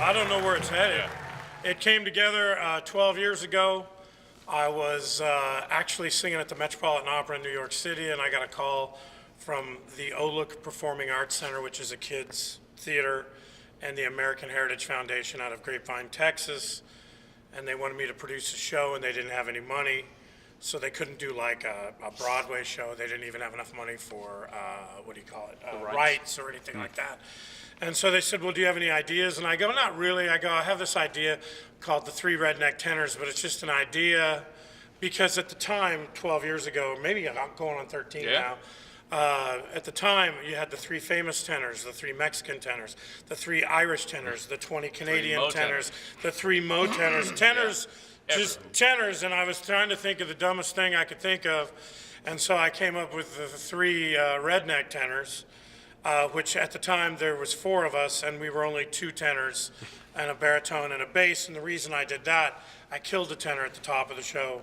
I don't know where it's headed. Yeah. It came together 12 years ago. I was actually singing at the Metropolitan Opera in New York City, and I got a call from the OLUC Performing Arts Center, which is a kids' theater, and the American Heritage Foundation out of Grapevine, Texas. And they wanted me to produce a show, and they didn't have any money, so they couldn't do like a Broadway show. They didn't even have enough money for, rights or anything like that. And so they said, well, do you have any ideas? And I go, not really. I go, I have this idea called the Three Redneck Tenors, but it's just an idea because at the time, 12 years ago, maybe I'm going on 13 now, at the time, you had the three famous tenors, the three Mexican tenors, the three Irish tenors, the 20 Canadian tenors, the three Mo tenors, just tenors, and I was trying to think of the dumbest thing I could think of, and so I came up with the three Redneck Tenors, which at the time there was four of us, and we were only two tenors and a baritone and a bass, and the reason I did that, I killed a tenor at the top of the show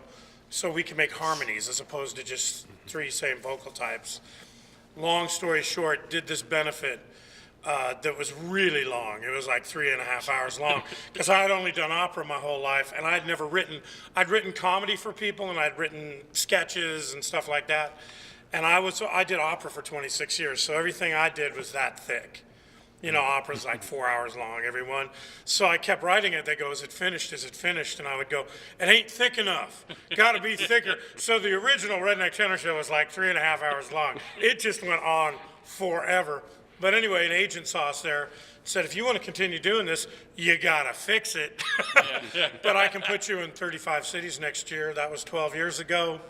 so we could make harmonies as opposed to just three same vocal types. Long story short, did this benefit that was really long. It was like 3.5 hours long because I had only done opera my whole life, and I'd written comedy for people, and I'd written sketches and stuff like that. And I did opera for 26 years, so everything I did was that thick. You know, opera's like 4 hours long, every one. So I kept writing it. They go, is it finished? Is it finished? And I would go, it ain't thick enough. Got to be thicker. So the original Redneck Tenor Show was like 3.5 hours long. It just went on forever. But anyway, an agent saw us there, said, if you want to continue doing this, you got to fix it. But I can put you in 35 cities next year. That was 12 years ago.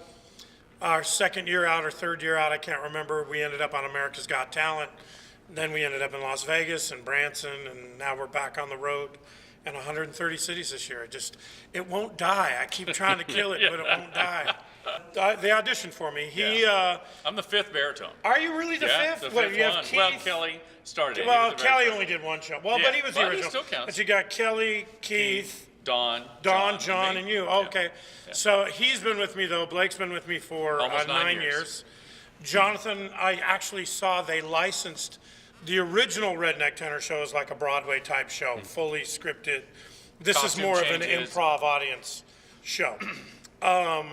Our second year out or third year out, I can't remember, we ended up on America's Got Talent. Then we ended up in Las Vegas and Branson, and now we're back on the road in 130 cities this year. It won't die. I keep trying to kill it, but it won't die. They auditioned for me. I'm the fifth baritone. Are you really the fifth? The What, fifth you have one. Keith? Well, Kelly started it. Well, Kelly only did one show. Well, Yeah, but he was the but he original. still counts. But you got Kelly, Keith, Don, John, and you. Oh, okay. Yeah. So he's been with me, though. Blake's been with me for Almost 9 years. Jonathan, I actually saw they licensed the original Redneck Tenor Show is like a Broadway type show, fully scripted. This Costume is more of an changes. improv audience show. The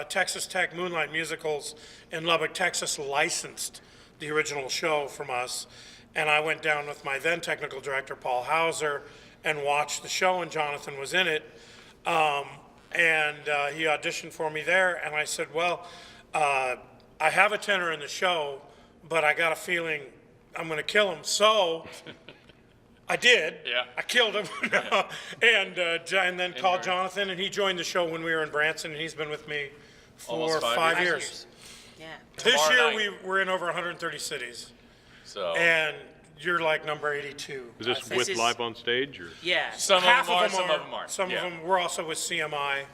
Texas Tech Moonlight Musicals in Lubbock, Texas licensed the original show from us. And I went down with my then technical director, Paul Hauser, and watched the show, and Jonathan was in it. He auditioned for me there, and I said, well, I have a tenor in the show, but I got a feeling I'm going to kill him. So I did. Yeah. I killed him. And then called Jonathan, and he joined the show when we were in Branson, and he's been with me for Almost 5 years. Yeah. This year Tomorrow night. we're in over 130 cities, So and you're like number 82. Is this with live on stage or? Yeah. some Half of them are, of them some of them aren't. Some Yeah. of them. We're also with CMI.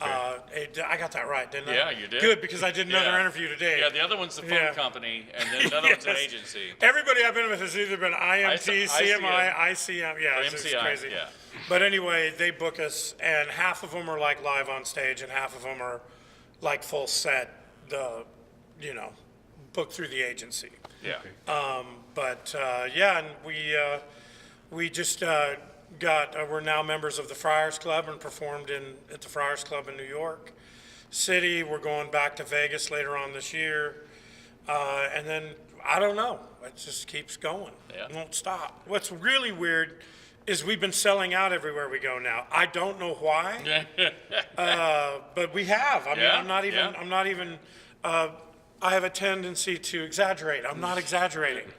I got that right, didn't I? Yeah, you did. Good, because I did another Yeah. interview today. Yeah, the other one's the phone Yeah. company, and then another one's an Yes. agency. Everybody I've been with has either been IMT, CMI, ICM. Yeah, Or it's MCI, crazy. yeah. But anyway, they book us, and half of them are like live on stage, and half of them are like full set, booked through the agency. Yeah. And we just we're now members of the Friars Club and performed at the Friars Club in New York City. We're going back to Vegas later on this year. And then, I don't know, it just keeps going. Yeah. It won't stop. What's really weird is we've been selling out everywhere we go now. I don't know why, but we have. I mean, Yeah, I'm not even, I have a tendency to exaggerate. I'm not exaggerating.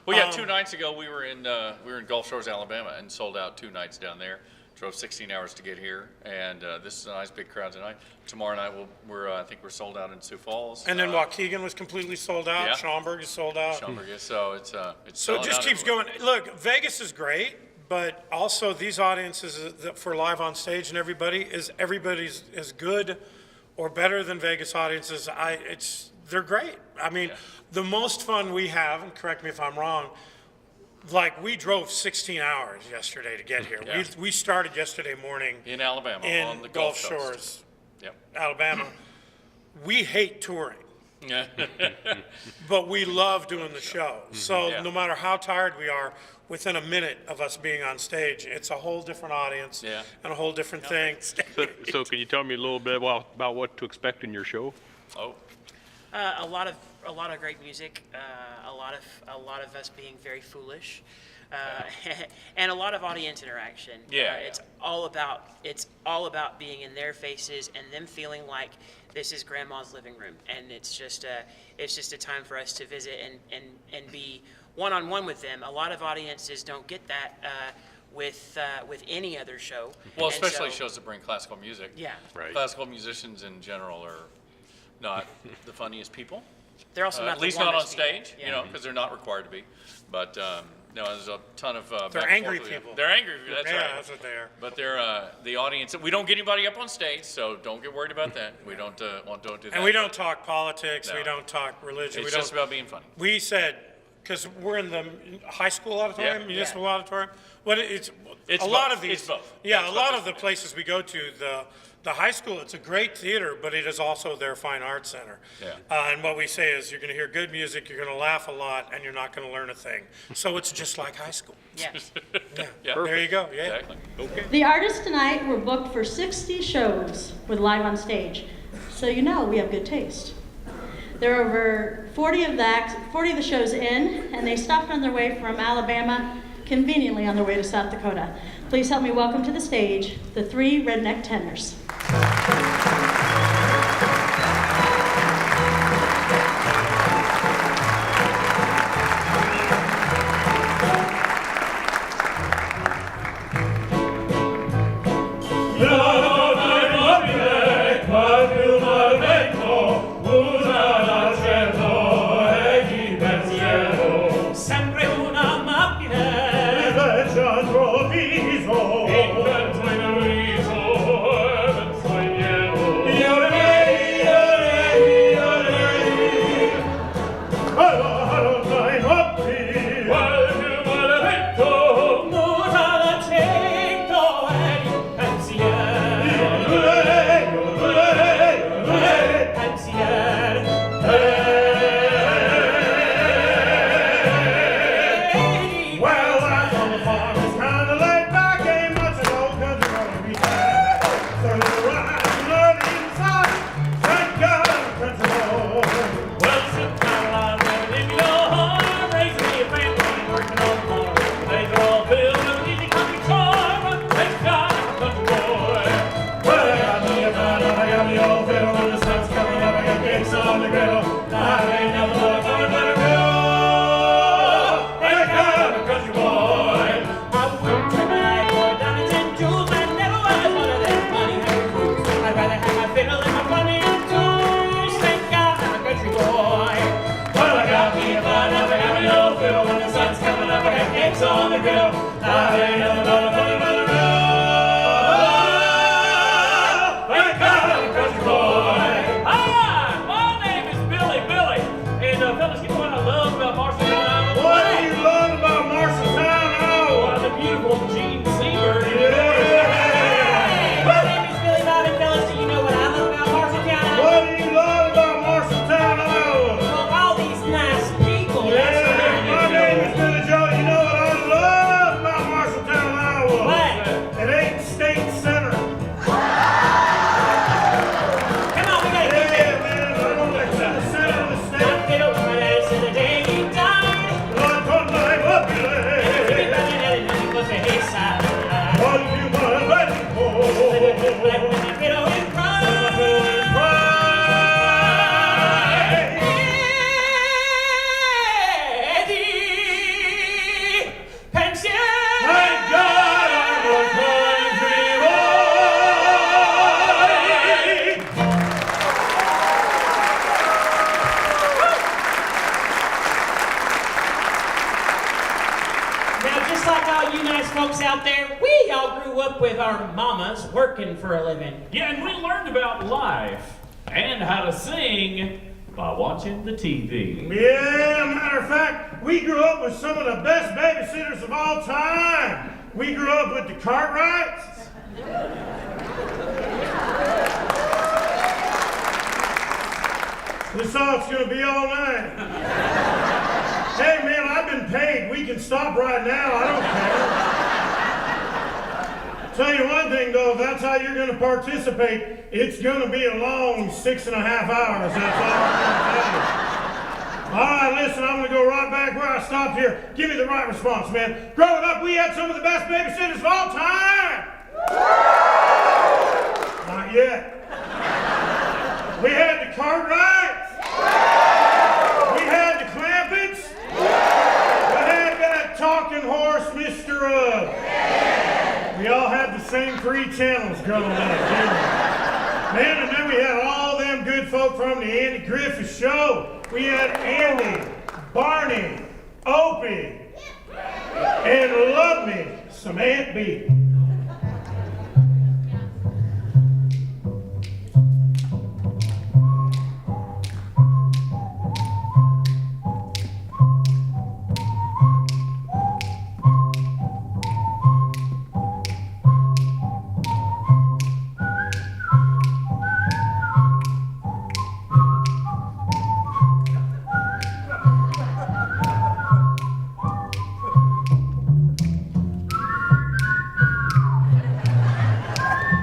Well, yeah, 2 nights ago we were in Gulf Shores, Alabama, and sold out 2 nights down there. Drove 16 hours to get here, and this is a nice big crowd tonight. Tomorrow night I think we're sold out in Sioux Falls. And then Waukegan was completely sold out. Yeah. Schaumburg is sold out. Schaumburg is, so it's So selling it just out keeps everywhere. going. Look, Vegas is great, but also these audiences for live on stage and everybody's as good or better than Vegas audiences. They're great. I mean, the most fun we have, and correct me if I'm wrong, like we drove 16 hours yesterday to get here. Yeah. We started yesterday morning In Alabama, in on the Gulf Gulf Coast. Shores, Yep. Alabama. We hate touring, Yeah. but we love doing the show. So Yeah. no matter how tired we are, within a minute of us being on stage. It's a whole different audience Yeah. and a whole different thing. So can you tell me a little bit about what to expect in your show? Oh, A lot of great music, a lot of us being very foolish, and a lot of audience interaction. Yeah. It's all about being in their faces and them feeling like this is Grandma's living room, and it's just a time for us to visit and be one-on-one with them. A lot of audiences don't get that with any other show. well, And especially so- shows that bring classical music. Yeah. Right. Classical musicians in general are not the funniest people. They're also not At least the not on warmest people. stage, Yeah. you know, because they're not required to be. But no, there's a ton of. They're back and angry forth with them. people. They're angry people. That's Yeah, right. that's what they are. But they're the audience. We don't get anybody up on stage, so don't get worried about that. We don't do that. And we don't talk politics, we No. don't talk religion, It's we just don't. about being funny. We said, because we're in the high school auditorium, Yeah. municipal auditorium, what it's It's a lot both. of these. It's both. Yeah, That's a what lot this of the is. places we go to, the high school, it's a great theater, but it is also their fine arts center. Yeah. And what we say is, you're going to hear good music, you're going to laugh a lot, and you're not going to learn a thing. So it's just like high school. Yeah. Yeah, Yeah. there you go. Yeah. Exactly. Okay. The artists tonight were booked for 60 shows with live on stage, so you know we have good taste. There are over 40 of the shows in, and they stopped on their way from Alabama, conveniently on their way to South Dakota. Please help me welcome to the stage the 3 Redneck Tenors. Sempre una macchina Well, life on the farm is kinda laid back, ain't much at all, 'cause you're gonna be sad. So you ride and learn inside, thank God I'm a country boy. Well, sometimes I'm living in your heart, raising me a family, working on the farm. Days are all filled with easy country charm, but thank God I'm a country boy. Well, I got me a bottle, I got me old fiddle, when the sun's coming up, I got cakes on the griddle. I ain't nothing but a farmer, but a girl. Thank God I'm a country boy. I worked till my boy down in St. Jude's, I never was one of them money-hungry fools. I'd rather have my fiddle and my funny tools. Thank God I'm a country boy. Well, I got me a bottle, I got me old fiddle, when the sun's coming up, I got cakes on the griddle. I ain't nothing but a farmer, but a girl. Thank God I'm a country boy. Hi, my name is Billy. And fellas, you know what I love about Marshalltown? What do you love about Marshalltown, Oh, Iowa? the beautiful Gene Seabird. Yeah. My name is Billy Bob, and fellas, do you know what I love about Marshalltown? What do you love about Marshalltown, Iowa? Well, all these nice people. That's Yeah, what I my do. name is Billy Joe. You know what I love about Marshalltown, Iowa? What? It ain't State Center. Come on, we gotta get Yeah, man, I don't like the center of the my state. fiddle right as to the day he died. Lord, come live up, Billy. Everybody had it, and it was a his side. What you want ready for? Like when my fiddle and cry. Eddie Pension. Thank God I'm a country boy. Now, just like all you nice folks out there, we all grew up with our mamas working for a living. Yeah, and we learned about life and how to sing by watching the TV. Yeah, matter of fact, we grew up with some of the best babysitters of all time. We grew up with the Cartwrights. This song's gonna be all night. Hey man, I've been paid. We can stop right now. I don't care. Tell you one thing, though. If that's how you're going to participate, it's going to be a long 6.5 hours. That's all I'm going to tell you. All right, listen, I'm going to go right back where I stopped here. Give me the right response, man. Growing up, we had some of the best babysitters of all time. Not yet. We had the Cartwrights. We had the Clampetts. We had that talking horse, Mr. We all had the same 3 channels growing up, didn't we? Man, and then we had all them good folk from the Andy Griffith Show. We had Andy, Barney, Opie, and love me some Aunt Bee.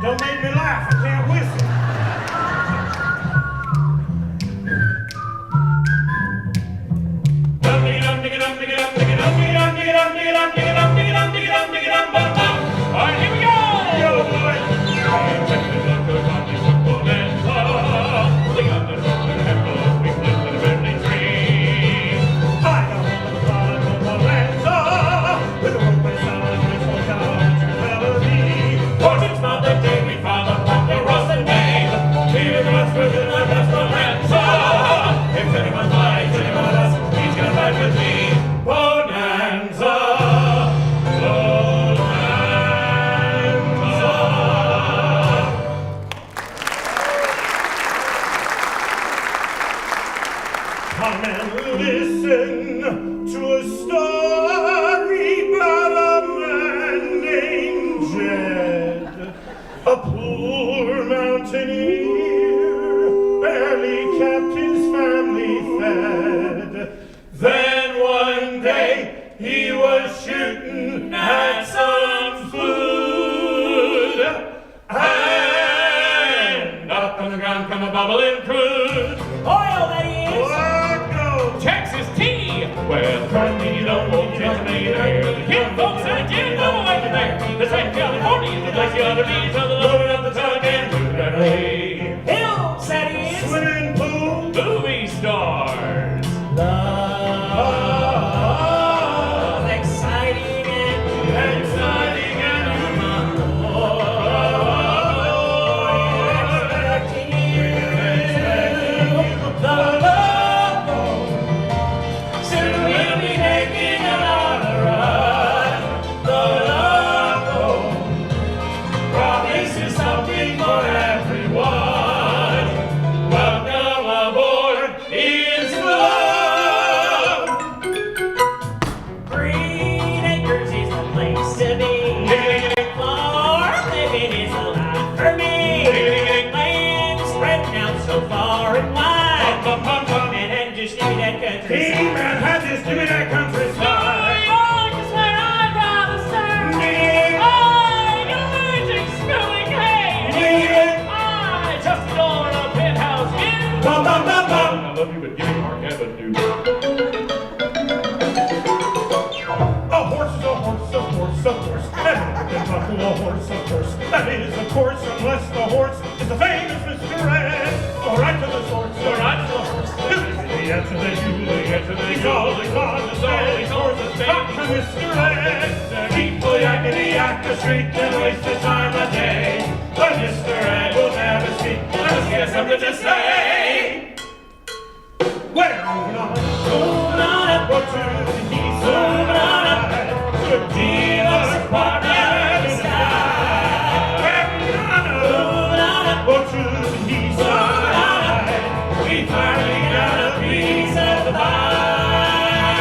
Don't make me laugh, I can't whistle. All right, here we go! Yo, boy. I don't want to fly on the Lanza with a rope and sound and whistle down to melody. For it's not the day we found the Ponderosa name. Here was within the Esperanza. If anyone likes anyone else, he's gonna ride with me. Bonanza. Come and listen to a story about a man named Jed, a poor mountaineer, barely kept his family fed. Then one day he was shooting at some food, and up on the ground come a bubbling crude. Oil, that is! Texas tea! Well, currently don't want you to be there. The kid folks I did know over there. The same California is the place you ought to be. So the loading up the tug and moving right away. Hills, that is. Swimming pool, Movie stars! Love, exciting and exciting and the love soon we'll be making another run. The love promises something for everyone. Welcome aboard, it's love. Green Acres is the place to be. For living is a life for me. Land spreading out so far and wide. And just give me that country. Hey man, just give me that country New side. York is where I'd rather stay. I allergic smelling hay. I just adore a penthouse view. Bum, bum, bum, bum. I love you, but give me Park Avenue. A horse is a horse, a horse, a horse. Everything buckle a horse, of course. That is, of course, unless the horse is the famous Mr. Red. Go right to the source, go right to the horse. The answer that you he's all the cause is all these horses back to Mr. Red. People yakking the yak the street and waste his time a day. But Mr. Red will never speak unless he has something to say. Well, moving on up, go to the east side. Good deal of support in the sky. Moving on up, go to the east side. We finally got a piece of the pie.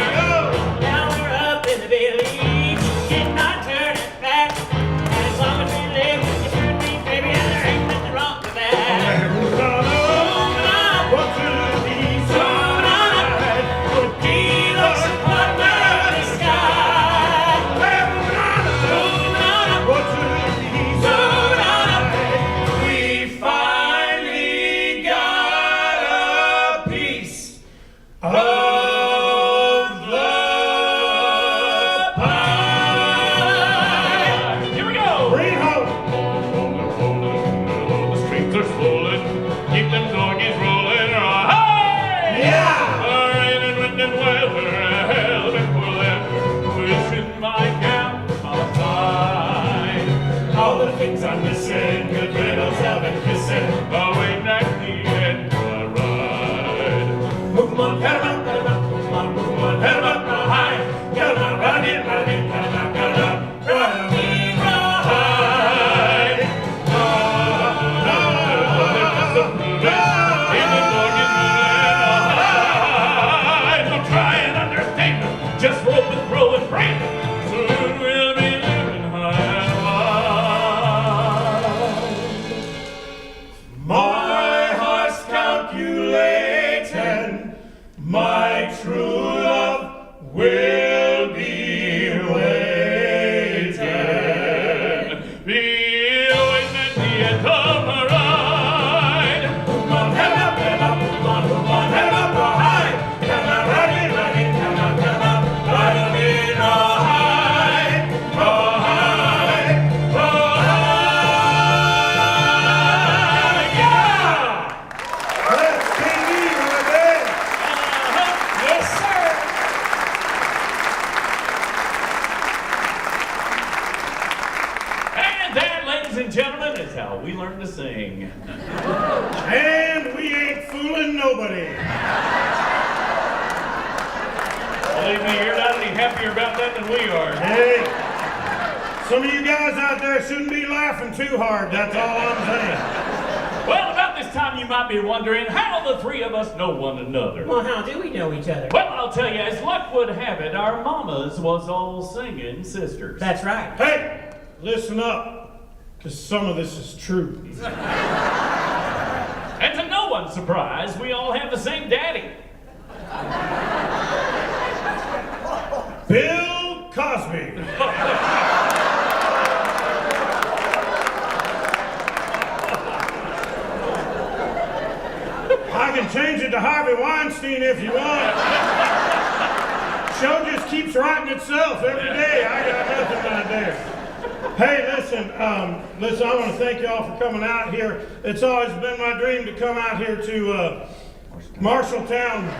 Now we're up in the village, getting our turn at back. And as long as we live, you should be, baby, and there ain't nothing wrong with that. Moving on up, go to the east side. Good deal of support all the things I'm missing, good riddles, love and kissing, away back the end of the ride. Move 'em on, head 'em up, move 'em on, move 'em on, head 'em up, real high. Get 'em out, ride it, ride it, get 'em out, ride it. Just roll and throw and break. Soon we'll be living high and wide. My heart's calculating, my true love will be waiting. Be always at the end of the ride. Come on, head up, come on, come on, head up, real high. Come on, ride it, come on, come on, ride it real high, real high, real high. Yeah! That's KD right there. Yes, sir. And that, ladies and gentlemen, is how we learn to sing. And we ain't fooling nobody. Believe me, you're not any happier about that than we are. Hey, some of you guys out there shouldn't be laughing too hard, that's all I'm saying. Well, about this time you might be wondering how the three of us know one another. Well, how do we know each other? Well, I'll tell you, as luck would have it, our mamas was all singing sisters. That's right. Hey, listen up, because some of this is true. And to no one's surprise, we all have the same daddy. Bill Cosby. I can change it to Harvey Weinstein if you want. Show just keeps writing itself every day. I got nothing out there. Hey, listen, I want to thank y'all for coming out here. It's always been my dream to come out here to Marshalltown,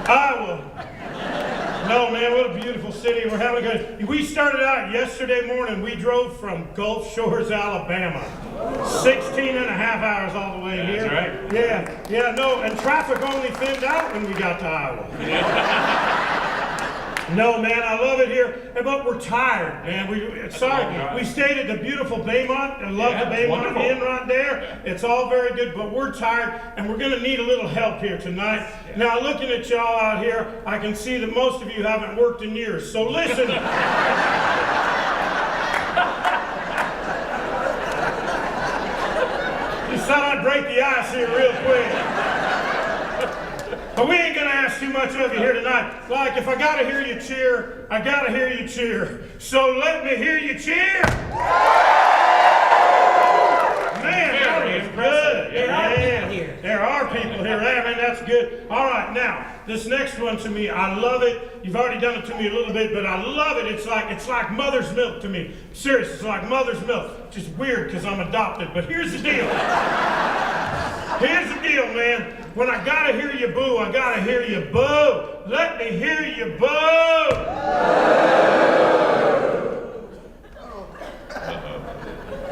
Iowa. No, man, what a beautiful city. We're having a good. We started out yesterday morning. We drove from Gulf Shores, Alabama. 16 and a half hours all the way here. That's right. Yeah, no, and traffic only thinned out when we got to Iowa. No, man, I love it here, but we're tired, man. We stayed at the beautiful Baymont. I love Yeah, the Baymont wonderful. Inn right there. It's all very good, but we're tired, and we're going to need a little help here tonight. Now, looking at y'all out here, I can see that most of you haven't worked in years, so listen. Just thought I'd break the ice here real quick. But we ain't gonna ask too much of you here tonight. Like, if I gotta hear you cheer, I gotta hear you cheer. So let me hear you cheer! Man, that was good. There are people here. There are people here. I mean, that's good. All right, now, this next one to me, I love it. You've already done it to me a little bit, but I love it. It's like mother's milk to me. Serious, it's like mother's milk. Just weird because I'm adopted, but here's the deal. Here's the deal, man. When I gotta hear you boo, I gotta hear you boo. Let me hear you boo.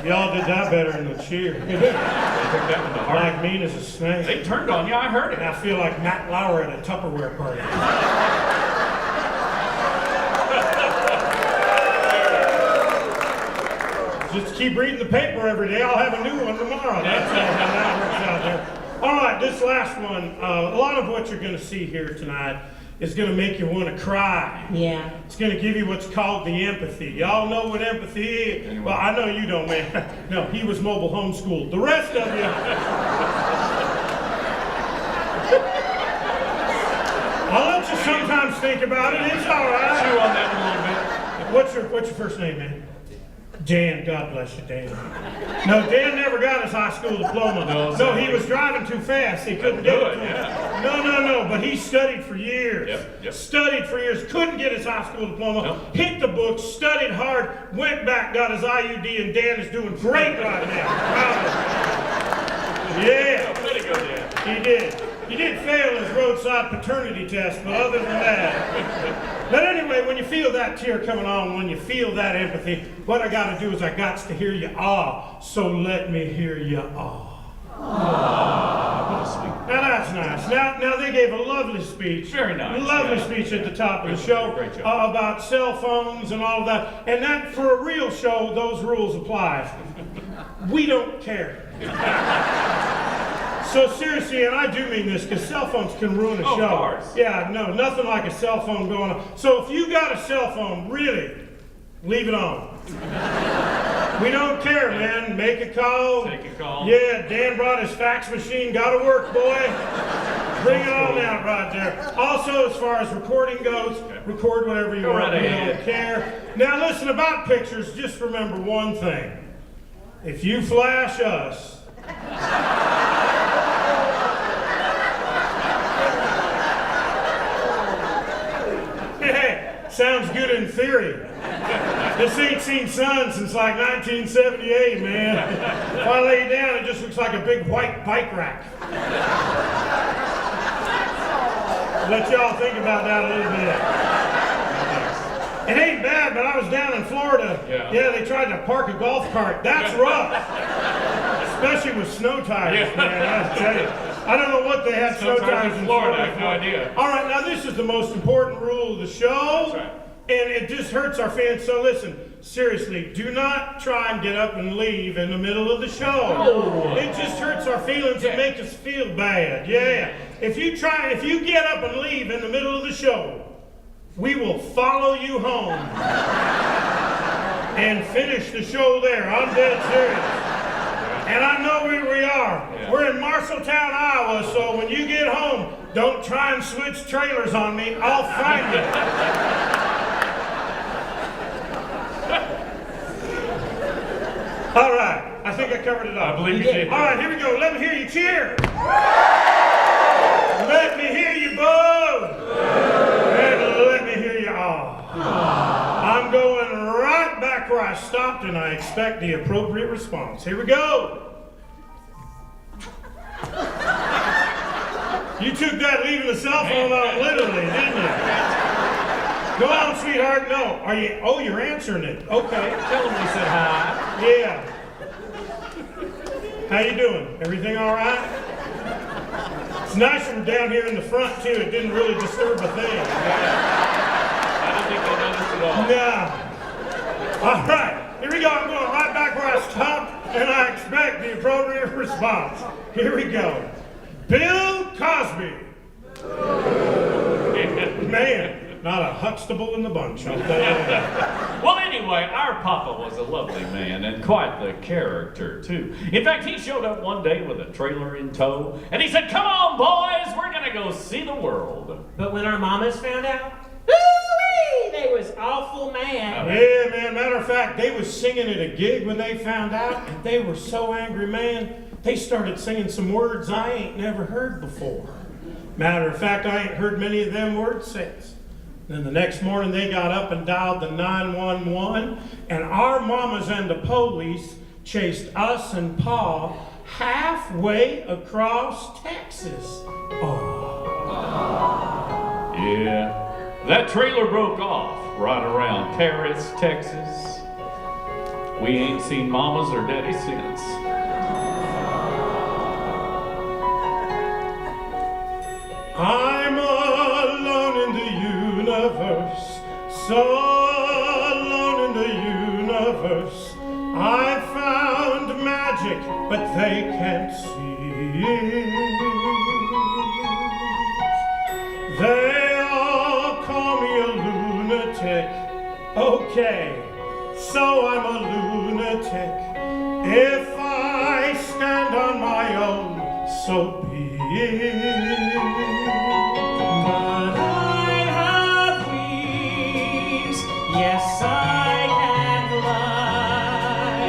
Y'all did that better than the cheer. They took that one to heart. Like mean as a snake. They turned on you, I heard it. And I feel like Matt Lauer at a Tupperware party. Just keep reading the paper every day. I'll have a new one tomorrow. That's how that works out there. All right, this last one. A lot of what you're going to see here tonight is going to make you want to cry. Yeah. It's going to give you what's called the empathy. Y'all know what empathy is? Well, I know you don't, man. No, he was mobile homeschooled. The rest of you... I'll let you sometimes think about it. It's all right. Chew on that a little bit. What's your first name, man? Dan. God bless you, Dan. No, Dan never got his high school diploma. No, he was driving too fast. He couldn't do it. Yeah. No. But he studied for years. Yep. Studied for years. Couldn't get his high school diploma. Nope. Hit the books. Studied hard. Went back. Got his IUD. And Dan is doing great right now. Proud of him. Yeah. Way to go, Dan. He did. You did fail his roadside paternity test, but other than that. But anyway, when you feel that tear coming on, when you feel that empathy, what I got to do is I got to hear you so let me hear you Now that's nice. Now they gave a lovely speech. Very nice. Lovely speech at the top of the show Great job. about cell phones and all of that. And that, for a real show, those rules apply. We don't care. So seriously, and I do mean this, because cell phones can ruin a show. Of course. Yeah, no, nothing like a cell phone going on. So if you got a cell phone, really, leave it on. We don't care, man. Make a call. Take a call. Yeah, Dan brought his fax machine. Gotta work, boy. Bring it on out right there. Also, as far as recording goes, record whatever you Go want. right We ahead. don't care. Now listen, about pictures, just remember one thing. If you flash us, sounds good in theory. This ain't seen sun since like 1978, man. If I lay down, it just looks like a big white bike rack. Let y'all think about that a little bit. It ain't bad, but I was down in Florida. Yeah. They tried to park a golf cart. That's rough. Especially with snow tires, man, I tell you. I don't know what they had snow tires in Florida. I have no idea. All right, now this is the most important rule of the show. That's right. And it just hurts our fans. So listen, seriously, do not try and get up and leave in the middle of the show. Oh. It just hurts our feelings and makes us feel bad. Yeah. If you get up and leave in the middle of the show, we will follow you home and finish the show there. I'm dead serious. And I know where we are. Yeah. We're in Marshalltown, Iowa, so when you get home, don't try and switch trailers on me. I'll find you. All right, I think I covered it all. I believe you did. All right, here we go. Let me hear you cheer. Let me hear you boo. And let me hear you I'm going right back where I stopped, and I expect the appropriate response. Here we go. You took that leaving the cell phone out literally, didn't you? Go on, sweetheart. No. Are you? Oh, you're answering it. Okay. Tell him we said hi. Yeah. How you doing? Everything all right? It's nice from down here in the front, too. It didn't really disturb a thing. I don't think they noticed at all. No. All right. Here we go. I'm going right back where I stopped, and I expect the appropriate response. Here we go. Bill Cosby. Man. Not a Huxtable in the bunch, I'll tell you that. Well, anyway, our Papa was a lovely man and quite the character, too. In fact, he showed up one day with a trailer in tow, and he said, "Come on, boys, we're gonna go see the world." But when our mamas found out, woo-wee, they was awful mad. Yeah, man. Matter of fact, they was singing at a gig when they found out, and they were so angry, man. They started singing some words I ain't never heard before. Matter of fact, I ain't heard many of them words since. Then the next morning they got up and dialed the 911, and our mamas and the police chased us and Pa halfway across Texas. Oh. Yeah, that trailer broke off right around Paris, Texas. We ain't seen mamas or daddy since. I'm alone in the universe, so alone in the universe. I found magic, but they can't see it. They all call me a lunatic. Okay, so I'm a lunatic. If I stand on my own, so be it. But I have wings, yes I can fly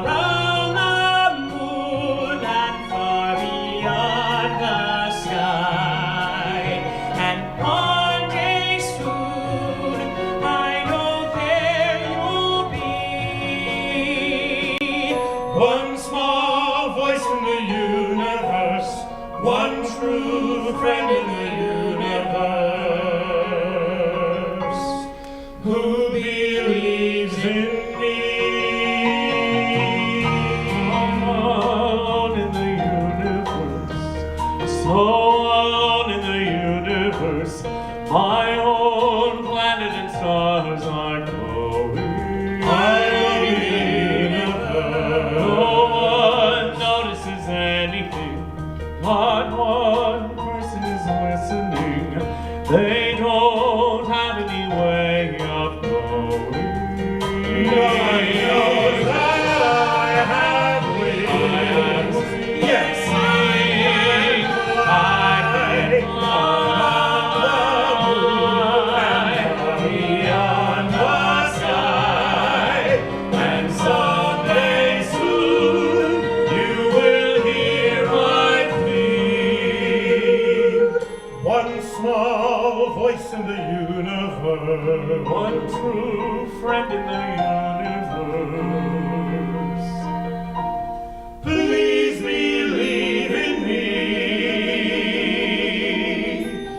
around the moon and far beyond the sky. And one day soon, I know there you'll be. One small voice in the universe, one true friend in the universe who believes in me. Alone in the universe, so alone in the universe, my own planet and stars are glowing. I No one notices anything, not one person is listening. They don't have any way of knowing. I know that I have wings. Yes, I can fly beyond the sky, and someday soon you will hear my plea. One small voice in the universe, One true friend in the universe. please believe in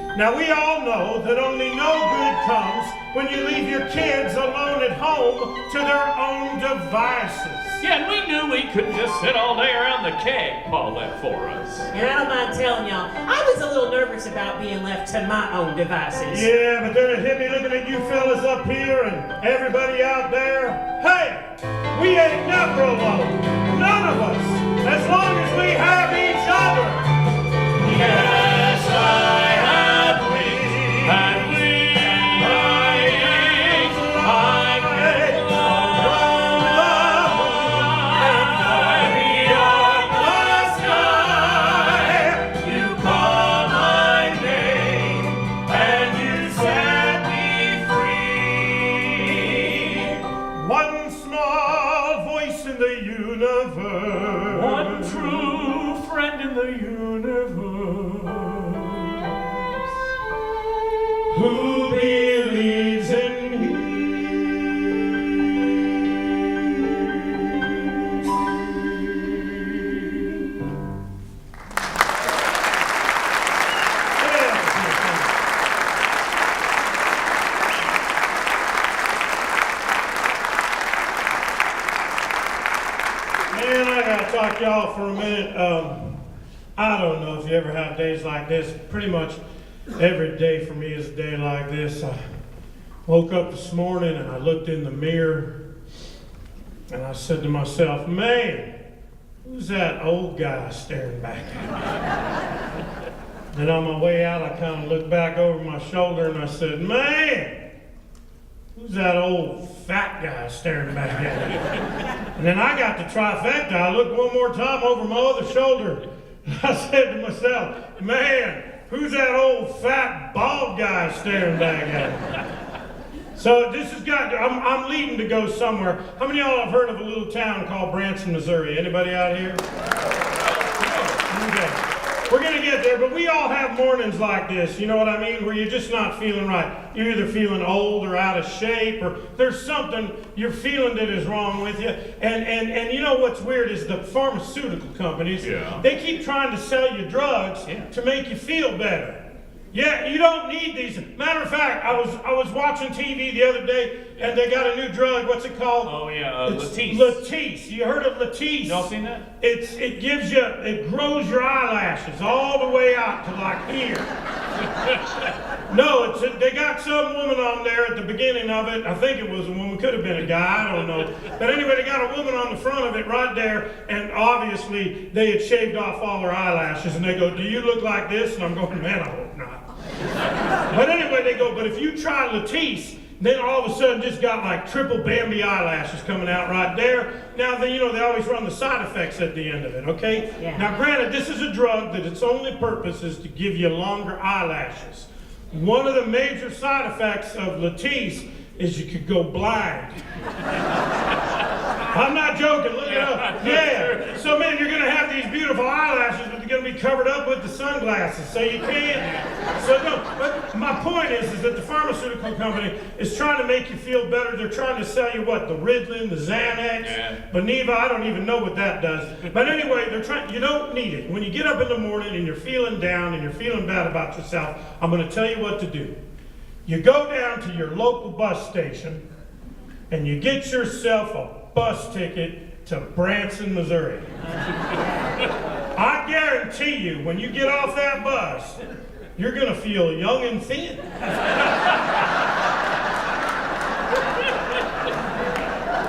me. Now we all know that only no good comes when you leave your kids alone at home to their own devices. Yeah, and we knew we couldn't just sit all day around the keg Paul left for us. And I don't mind telling y'all, I was a little nervous about being left to my own devices. Yeah, but then it hit me looking at you fellas up here and everybody out there. Hey, we ain't never alone. None of us. As long as we have each other. Yes, I have wings. And I can fly beyond the sky. You call my name and you set me free. One small voice in the universe. one true friend in the universe. Who believes in me. Man, I gotta talk to y'all for a minute. I don't know if you ever have days like this. Pretty much every day for me is a day like this. I woke up this morning and I looked in the mirror and I said to myself, man, who's that old guy staring back at me? Then on my way out, I kind of looked back over my shoulder and I said, man, who's that old fat guy staring back at me? And then I got the trifecta. I looked one more time over my other shoulder. I said to myself, man, who's that old fat bald guy staring back at me? So this has got to, I'm leaving to go somewhere. How many of y'all have heard of a little town called Branson, Missouri? Anybody out here? Okay. We're gonna get there, but we all have mornings like this, you know what I mean? Where you're just not feeling right. You're either feeling old or out of shape, or there's something you're feeling that is wrong with you. And you know what's weird is the pharmaceutical companies, they keep trying to sell you drugs to make you feel better. Yeah, you don't need these. Matter of fact, I was watching TV the other day, and they got a new drug. What's it called? Oh yeah, It's Latisse. Latisse. You heard of Latisse? Y'all seen that? It gives you, it grows your eyelashes all the way out to like here. No, they got some woman on there at the beginning of it. I think it was a woman, could have been a guy, I don't know. But anyway, they got a woman on the front of it right there, and obviously they had shaved off all her eyelashes, and they go, do you look like this? And I'm going, man, I hope not. But anyway, they go, but if you try Latisse, then all of a sudden just got like triple Bambi eyelashes coming out right there. Now, they always run the side effects at the end of it, okay? Yeah. Now, granted, this is a drug that its only purpose is to give you longer eyelashes. One of the major side effects of Latisse is you could go blind. I'm not joking, look it up. Yeah, so man, you're gonna have these beautiful eyelashes, but they're gonna be covered up with the sunglasses, so you can't. So no, but my point is that the pharmaceutical company is trying to make you feel better. They're trying to sell you what, the Ritalin, the Xanax, Boniva, I don't even know what that does. But anyway, they're trying, you don't need it. When you get up in the morning and you're feeling down and you're feeling bad about yourself, I'm gonna tell you what to do. You go down to your local bus station and you get yourself a bus ticket to Branson, Missouri. I guarantee you, when you get off that bus, you're gonna feel young and thin.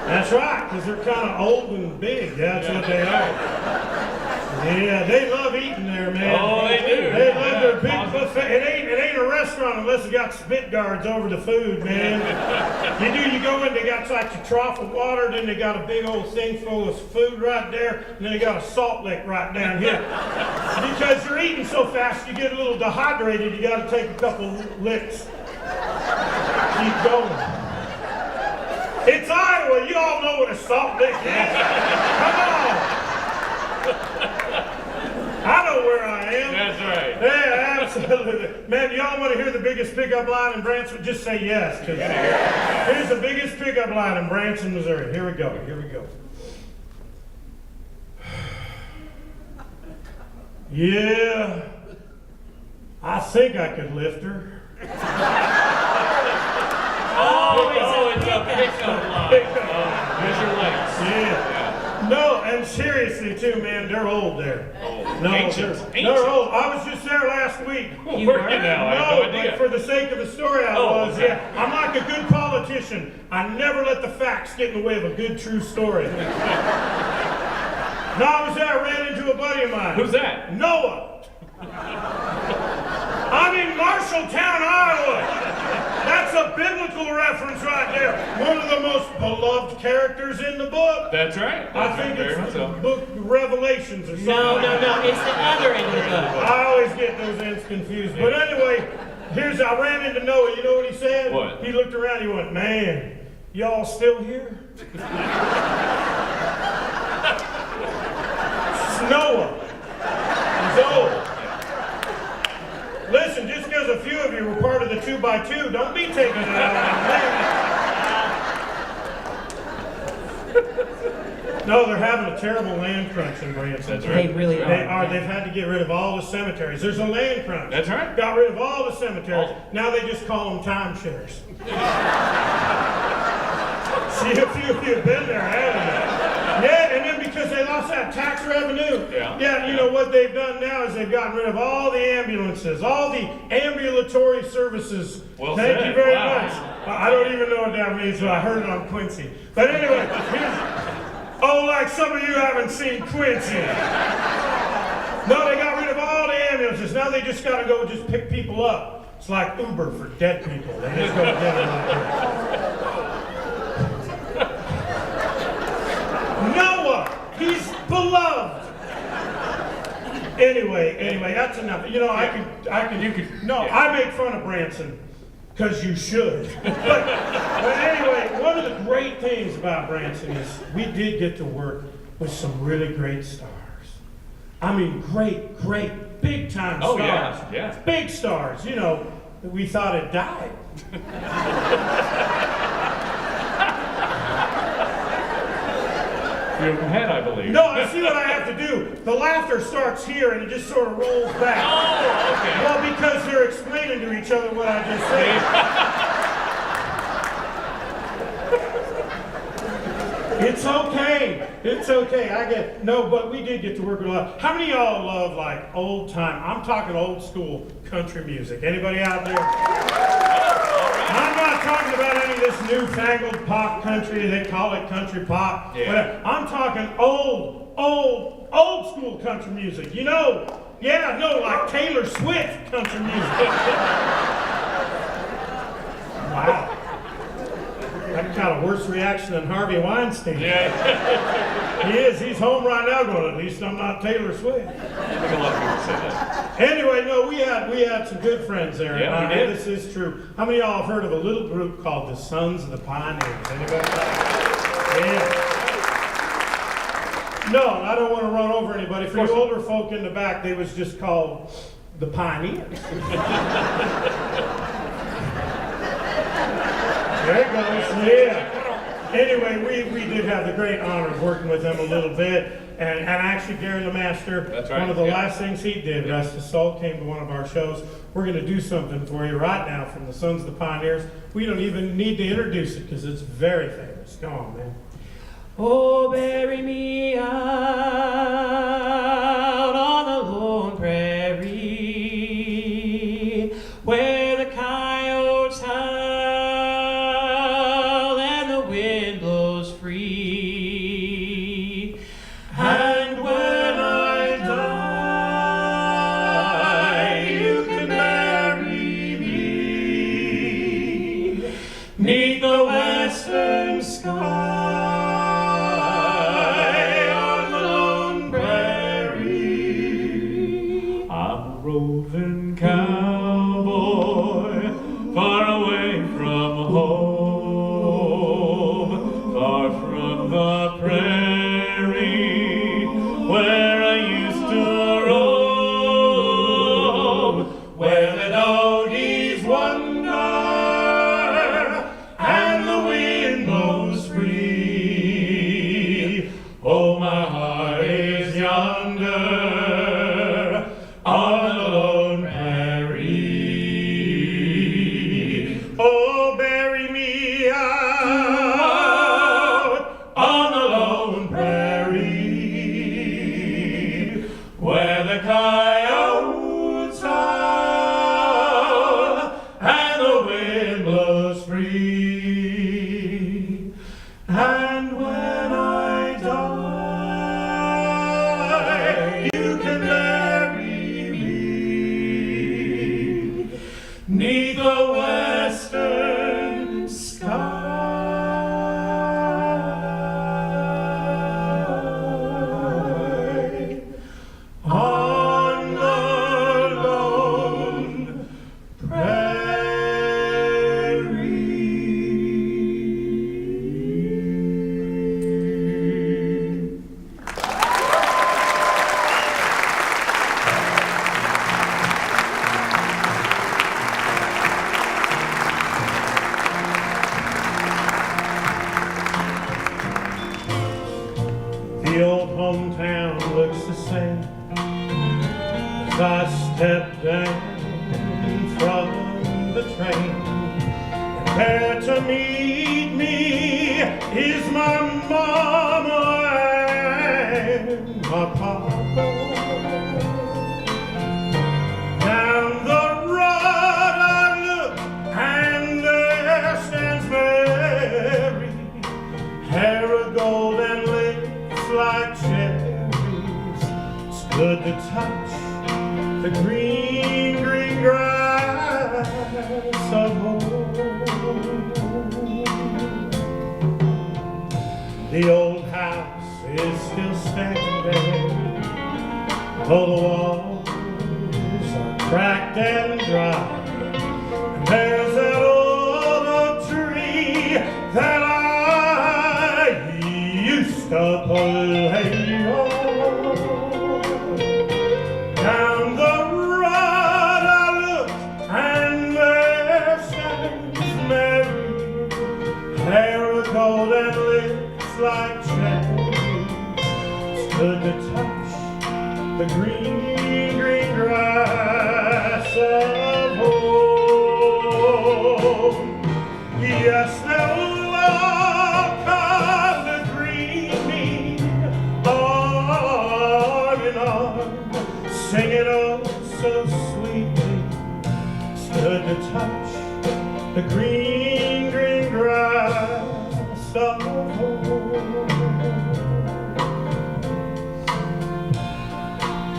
That's right, because they're kind of old and big. That's what they are. Yeah, they love eating there, man. Oh, they do. They love their big buffet. It ain't a restaurant unless it got spit guards over the food, man. You go in, they got like a trough of water, then they got a big old thing full of food right there, and then they got a salt lick right down here. Because you're eating so fast, you get a little dehydrated, you got to take a couple licks. Keep going. It's Iowa, you all know what a salt lick is. Come on. I know where I am. That's right. Yeah, absolutely. Man, y'all want to hear the biggest pickup line in Branson? Just say yes. 'Cause here's the biggest pickup line in Branson, Missouri. Here we go. Here we go. Yeah, I think I could lift her. Oh, it's a pickup line. Here's your legs. Yeah. No, and seriously too, man, they're old there. No, Ancient. they're old. I was just there last week. You were now? I have no idea. But for the sake of the story, I was. okay. Yeah, I'm like a good politician. I never let the facts get in the way of a good, true story. No, I was there. I ran into a buddy of mine. Who's that? Noah. I'm in Marshalltown, Iowa. That's a biblical reference right there. One of the most beloved characters in the book. That's right. I think it's the book Revelations or something. No, it's the other end of the book. I always get those ends confused. But anyway, I ran into Noah. You know what he said? What? He looked around, he went, man, y'all still here? It's Noah. He's old. Listen, just because a few of you were part of the 2x2, don't be taking it out on me. No, they're having a terrible land crunch in Branson. They really are. They've had to get rid of all the cemeteries. There's a land crunch. That's right. Got rid of all the cemeteries. Now they just call them timeshares. See, a few of you have been there, haven't you? Yeah, and then because they lost that tax revenue. Yeah, you know what they've done now is they've gotten rid of all the ambulances, all the ambulatory services. Well Thank said. you very Wow. much. I don't even know what that means, but I heard it on Quincy. But anyway, like some of you haven't seen Quincy. No, they got rid of all the ambulances. Now they just got to go just pick people up. It's like Uber for dead people. They just go get them out there. Noah, he's beloved. Anyway, that's enough. You know, I make fun of Branson, because you should. but anyway, one of the great things about Branson is we did get to work with some really great stars. I mean, great, big time stars. Yeah. Big stars, you know, we thought had died. You're ahead, I believe. No, I see what I have to do. The laughter starts here and it just sort of rolls back. Oh, okay. Well, because they're explaining to each other what I just said. It's okay. It's okay. I get but we did get to work with a lot. How many of y'all love like old time? I'm talking old school country music. Anybody out there? I'm not talking about any of this newfangled pop country. They call it country pop. Yeah. I'm talking old school country music. You know, like Taylor Swift country music. Wow. That got a worse reaction than Harvey Weinstein. Yeah. He is. He's home right now going, at least I'm not Taylor Swift. I think a lot of people say that. Anyway, no, we had some good friends there. Yeah, we did. This is true. How many of y'all have heard of a little group called the Sons of the Pioneers? Anybody? Yeah. No, I don't want to run over anybody. For you older folk in the back, they was just called the Pioneers. There it goes, yeah. Anyway, we did have the great honor of working with them a little bit. And actually, Gary LeMaster, That's right, one of the yeah. last things he did, rest his soul, came to one of our shows. We're going to do something for you right now from the Sons of the Pioneers. We don't even need to introduce it because it's very famous. Come on, man. Oh, bury me out on the lone prairie, where the coyotes howl and the wind blows free. And when I die, you can bury me 'neath the western sky. Roving cowboy, far away from home, far from the prairie where I used to roam, where the doggies wander and the wind blows free. Oh, my heart is yonder on the lone prairie. Oh, bury me out on the lone prairie, where the coyotes howl and the wind blows free. And when I die, you can bury me 'neath the western sky. On the lone prairie. The old hometown looks the same as I step down from the train. And there to meet me is my mama and my papa. Down the road I look and there stands Mary, hair of gold and lips like cherries. It's good to touch the green, green grass of home. The old house is still standing, though the walls are cracked and dry. And there's that old oak tree that I used to play on. Down the road I look and there stands Mary, hair of gold and lips like cherries. It's good to touch the green, green grass of home. Yes, they'll all come to greet me, arm in arm, singing oh so sweetly. It's good to touch the green, green grass of home.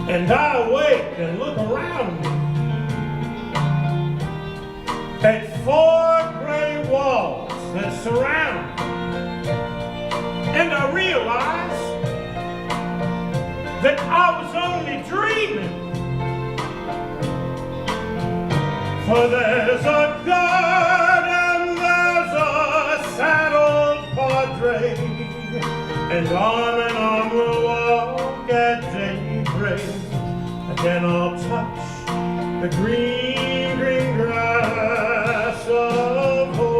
And I wake and look around me at four gray walls that surround me, and I realize that I was only dreaming. For there's a garden, there's a sad old padre, and arm in arm we'll walk then I'll touch the green, green grass of home.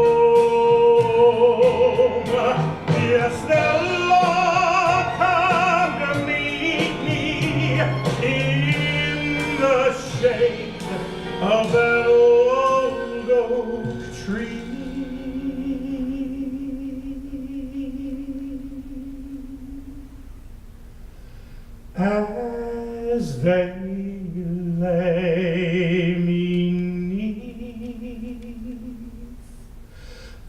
Yes, they'll all come to meet me in the shade of that old oak tree. As they lay beneath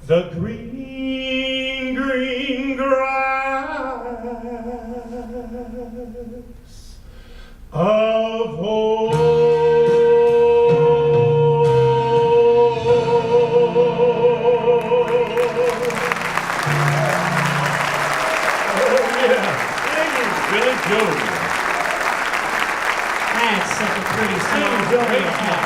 the green, green grass of home. Billy Joe. That's such a pretty song. Great Great job.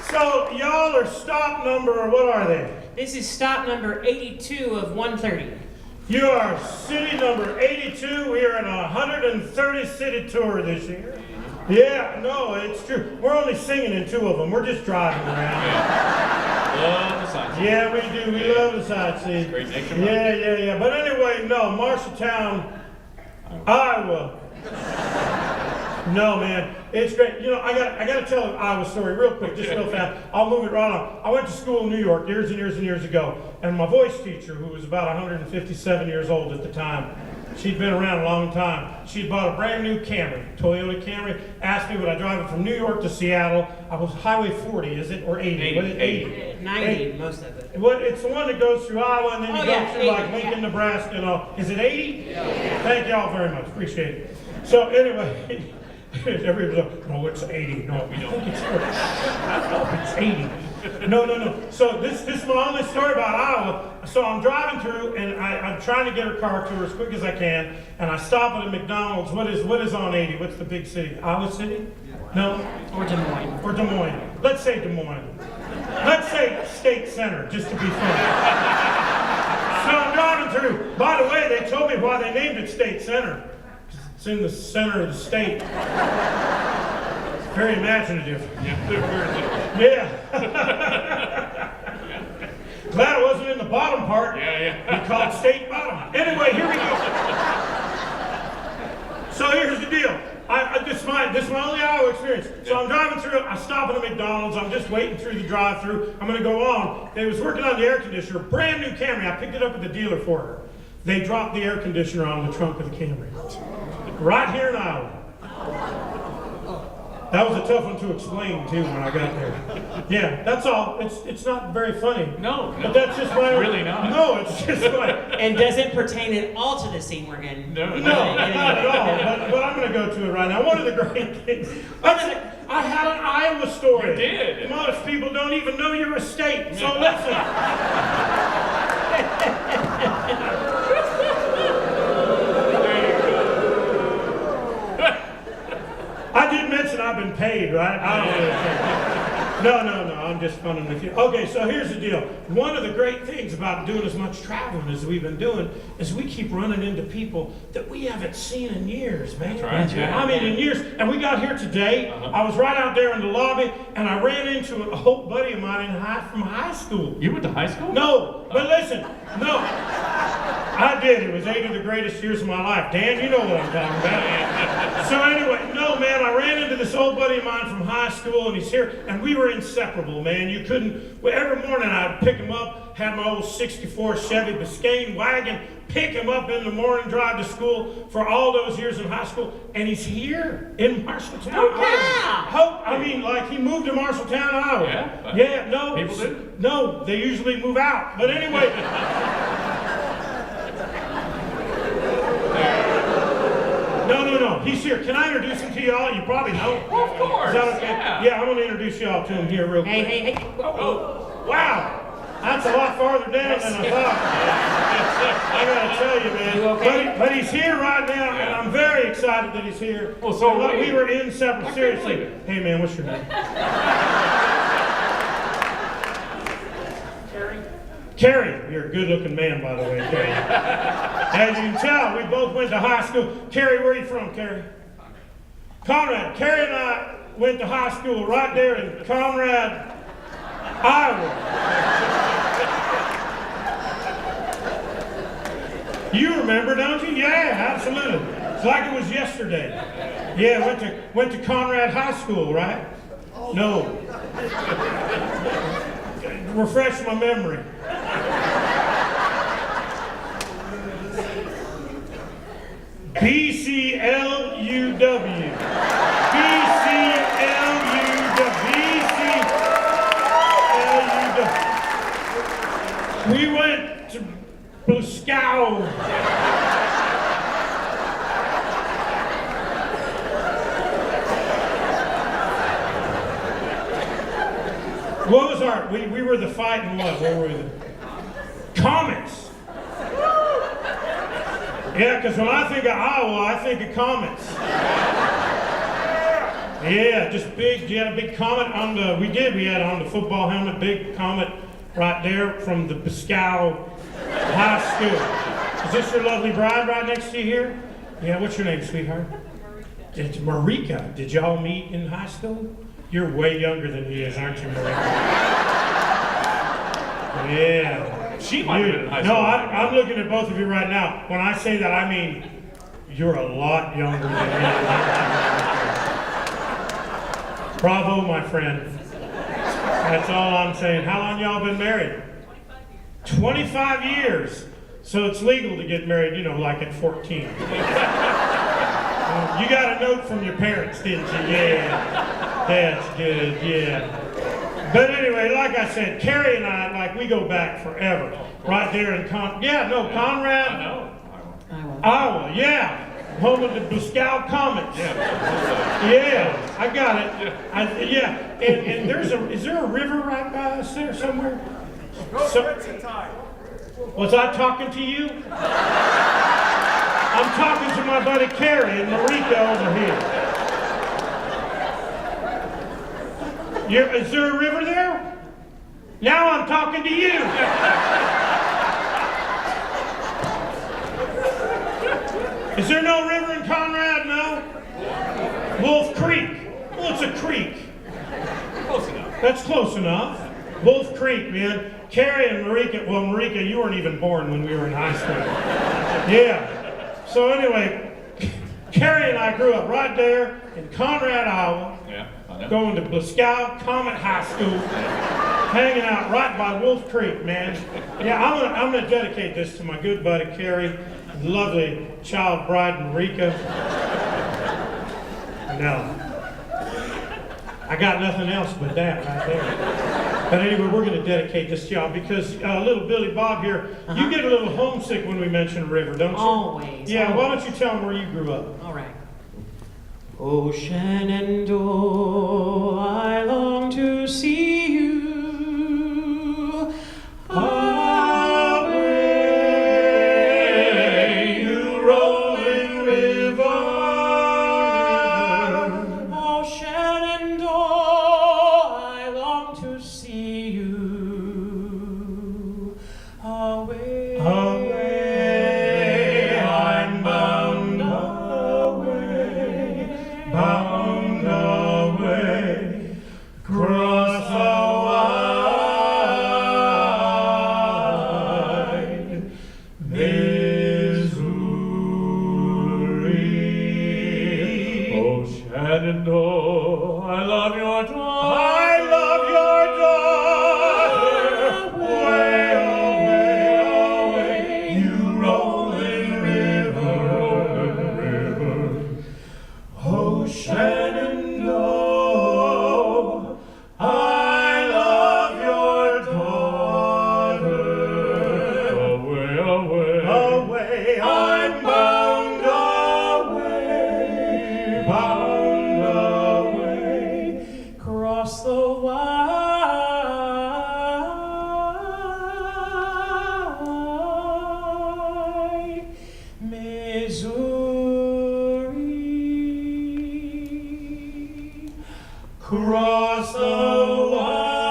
So y'all are stop number, what are they? This is stop number 82 of 130. You are city number 82. We are on a 130 city tour this year. Yeah, no, it's true. We're only singing in 2 of them. We're just driving around. Love the signs. Yeah, we do. We love the sightseeing. Great nation. Yeah. But anyway, no, Marshalltown, Iowa. No, man, it's great. You know, I got to tell an Iowa story real quick, just real fast. I'll move it right on. I went to school in New York years and years and years ago, and my voice teacher, who was about 157 years old at the time, she'd been around a long time. She'd bought a brand new Camry, Toyota Camry, asked me would I drive it from New York to Seattle. I was Highway 40, is it, or 80? What is it? 80. 90, most of it. Well, it's the one that goes through Iowa and then you Oh, go yeah, through 80, like Lincoln, yeah. Nebraska and all. Is it 80? Yeah. Thank y'all very much. Appreciate it. So anyway, everybody's like, no, it's 80. No, we don't. It's 80. No. So this is my only story about Iowa. So I'm driving through and I'm trying to get her car to her as quick as I can, and I stop at a McDonald's. What is on 80? What's the big city? Iowa City? No? Or Des Moines. Or Des Moines. Let's say Des Moines. Let's say State Center, just to be funny. So I'm driving through. By the way, they told me why they named it State Center. It's in the center of the state. It's very imaginative. Yeah. Glad it wasn't in the bottom part. Yeah. We called State Bottom. Anyway, here we go. So here's the deal. This is my only Iowa experience. So I'm driving through, I stop at a McDonald's, I'm just waiting through the drive-thru. I'm gonna go on. They was working on the air conditioner, brand new Camry. I picked it up at the dealer for her. They dropped the air conditioner on the trunk of the Camry. Right here in Iowa. That was a tough one to explain too when I got there. Yeah, that's all. It's not very funny. No. But that's just my Really not. No, it's just my And does it pertain at all to the scene we're in? No. No, not at all. But I'm going to go to it right now. One of the great things. I had an Iowa story. You did. Most people don't even know you're a state. So listen. I did mention I've been paid, right? I don't really care. No, I'm just funning with you. Okay, so here's the deal. One of the great things about doing as much traveling as we've been doing is we keep running into people that we haven't seen in years, man. That's right, yeah. I mean, in years. And we got here today. I was right out there in the lobby, and I ran into an old buddy of mine from high school. You went to high school? No, but listen, no. I did. It was 8 of the greatest years of my life. Dan, you know what I'm talking about. So anyway, no, man, I ran into this old buddy of mine from high school, and he's here, and we were inseparable, man. You couldn't, well, every morning I'd pick him up, have my old 64 Chevy Biscayne wagon, pick him up in the morning, drive to school for all those years in high school, and he's here in Marshalltown, Iowa. I mean, like he moved to Marshalltown, Iowa. Yeah? No. People do? No, they usually move out. But anyway. No. He's here. Can I introduce him to y'all? You probably know. Of course. Is that okay? Yeah. I'm going to introduce y'all to him here real quick. Hey. Wow. That's a lot farther down than I thought. I got to tell you, man. You okay? But he's here right now, and I'm very excited that he's here. Well, so And are we. we were inseparable. I can't Seriously. believe it. Hey, man, what's your name? Carrie, you're a good-looking man, by the way, Carrie. As you can tell, we both went to high school. Carrie, where are you from, Carrie? Conrad. Carrie and I went to high school right there in Conrad, Iowa. You remember, don't you? Yeah, absolutely. It's like it was yesterday. Yeah, went to Conrad High School, right? No. Refresh my memory. BCLUW. BCLUW. We went to Bluskow. What was our, we were the fighting what? What were we? Comets. Yeah, because when I think of Iowa, I think of comets. Yeah, just big, you had a big comet on the, we had on the football helmet, big comet right there from the Bluskow High School. Is this your lovely bride right next to you here? Yeah, what's your name, sweetheart? It's Marika. Did y'all meet in high school? You're way younger than he is, aren't you, Marika? Yeah. She might have been in high school. No, I'm looking at both of you right now. When I say that, I mean you're a lot younger than me. Bravo, my friend. That's all I'm saying. How long y'all been married? 25 years. So it's legal to get married, you know, like at 14. You got a note from your parents, didn't you? Yeah. That's good, yeah. But anyway, like I said, Carrie and I, like, we go back forever. Right there in Conrad. I know. Iowa, yeah. Home of the Bluskow Comets. Yeah, I got it. Yeah, and is there a river right by us there somewhere? Was I talking to you? I'm talking to my buddy Carrie and Marika over here. Is there a river there? Now I'm talking to you. Is there no river in Conrad? No? Wolf Creek. Well, it's a creek. Close enough. That's close enough. Wolf Creek, man. Carrie and Marika, well, Marika, you weren't even born when we were in high school. Yeah. So anyway, Carrie and I grew up right there in Conrad, Iowa. Yeah, I know. Going to Bluskow Comet High School. Hanging out right by Wolf Creek, man. Yeah, I'm gonna dedicate this to my good buddy Carrie, lovely child bride Marika. No, I got nothing else but that right there. But anyway, we're gonna dedicate this to y'all because little Billy Bob here, you get a little homesick when we mention a river, don't you? Always. Yeah, why don't you tell them where you grew up? All right. Oh, Shenandoah, I long to see you. Away, you rolling river. Oh, Shenandoah, I long to see you. Away, Away, I'm bound away, bound away, across the wide Missouri. Oh, Shenandoah, I love your daughter. I love your daughter. Way away, away, you rolling river. Oh, Shenandoah, I love your daughter. Away, away. Away, I'm bound away, bound away. cross the wide Missouri. Cross the wide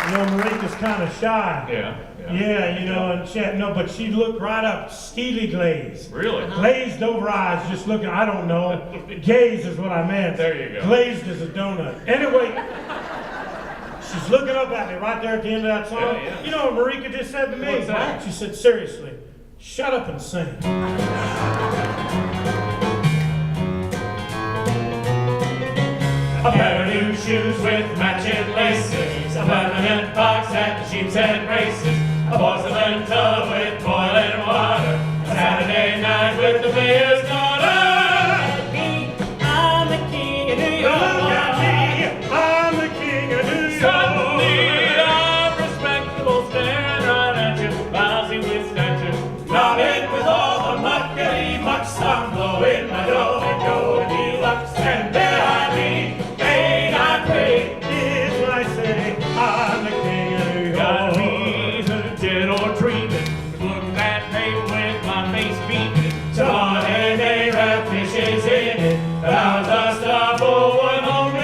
You know, Marika's kind of shy. Yeah. Yeah, you know, and but she looked right up, steely glazed. Really? Glazed over eyes, just looking, I don't know. Gaze is what I meant. There you go. Glazed as a donut. Anyway, she's looking up at me right there at the end of that song. Yeah. You know what Marika just said to me? What's that? She said, seriously, shut up and sing. A pair of new shoes with matching laces, a permanent box at the sheepshead races, a porcelain tub with boiling water, a Saturday night with the mayor's daughter. I'm the king of New York. Look at me, I'm the king of New Suddenly, York. I'm respectable, staring right at you, lousy with stature. Nodding with all the muckety muck, sun blowing my dough and go deluxe, and there I be. It's like saying, I'm the king of New Got York. me dead or dreaming, looking at me with my face beaming. Tomorrow they wrap fishes in it, bound us up for one hungry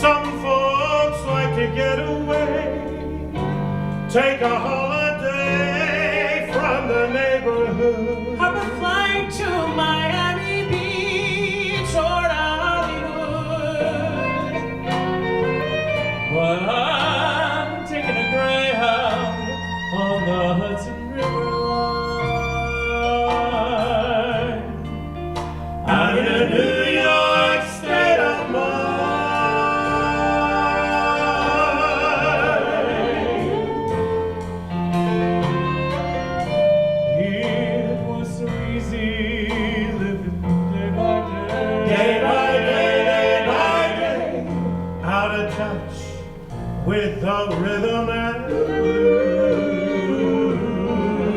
Some folks like to get away, take a holiday from the neighborhood. I've been flying to Miami Beach or Hollywood, But I'm taking a Greyhound on the Hudson River line. I'm in a New York state of mind. It was so easy living day by Day by day, day by day, out of touch with the rhythm and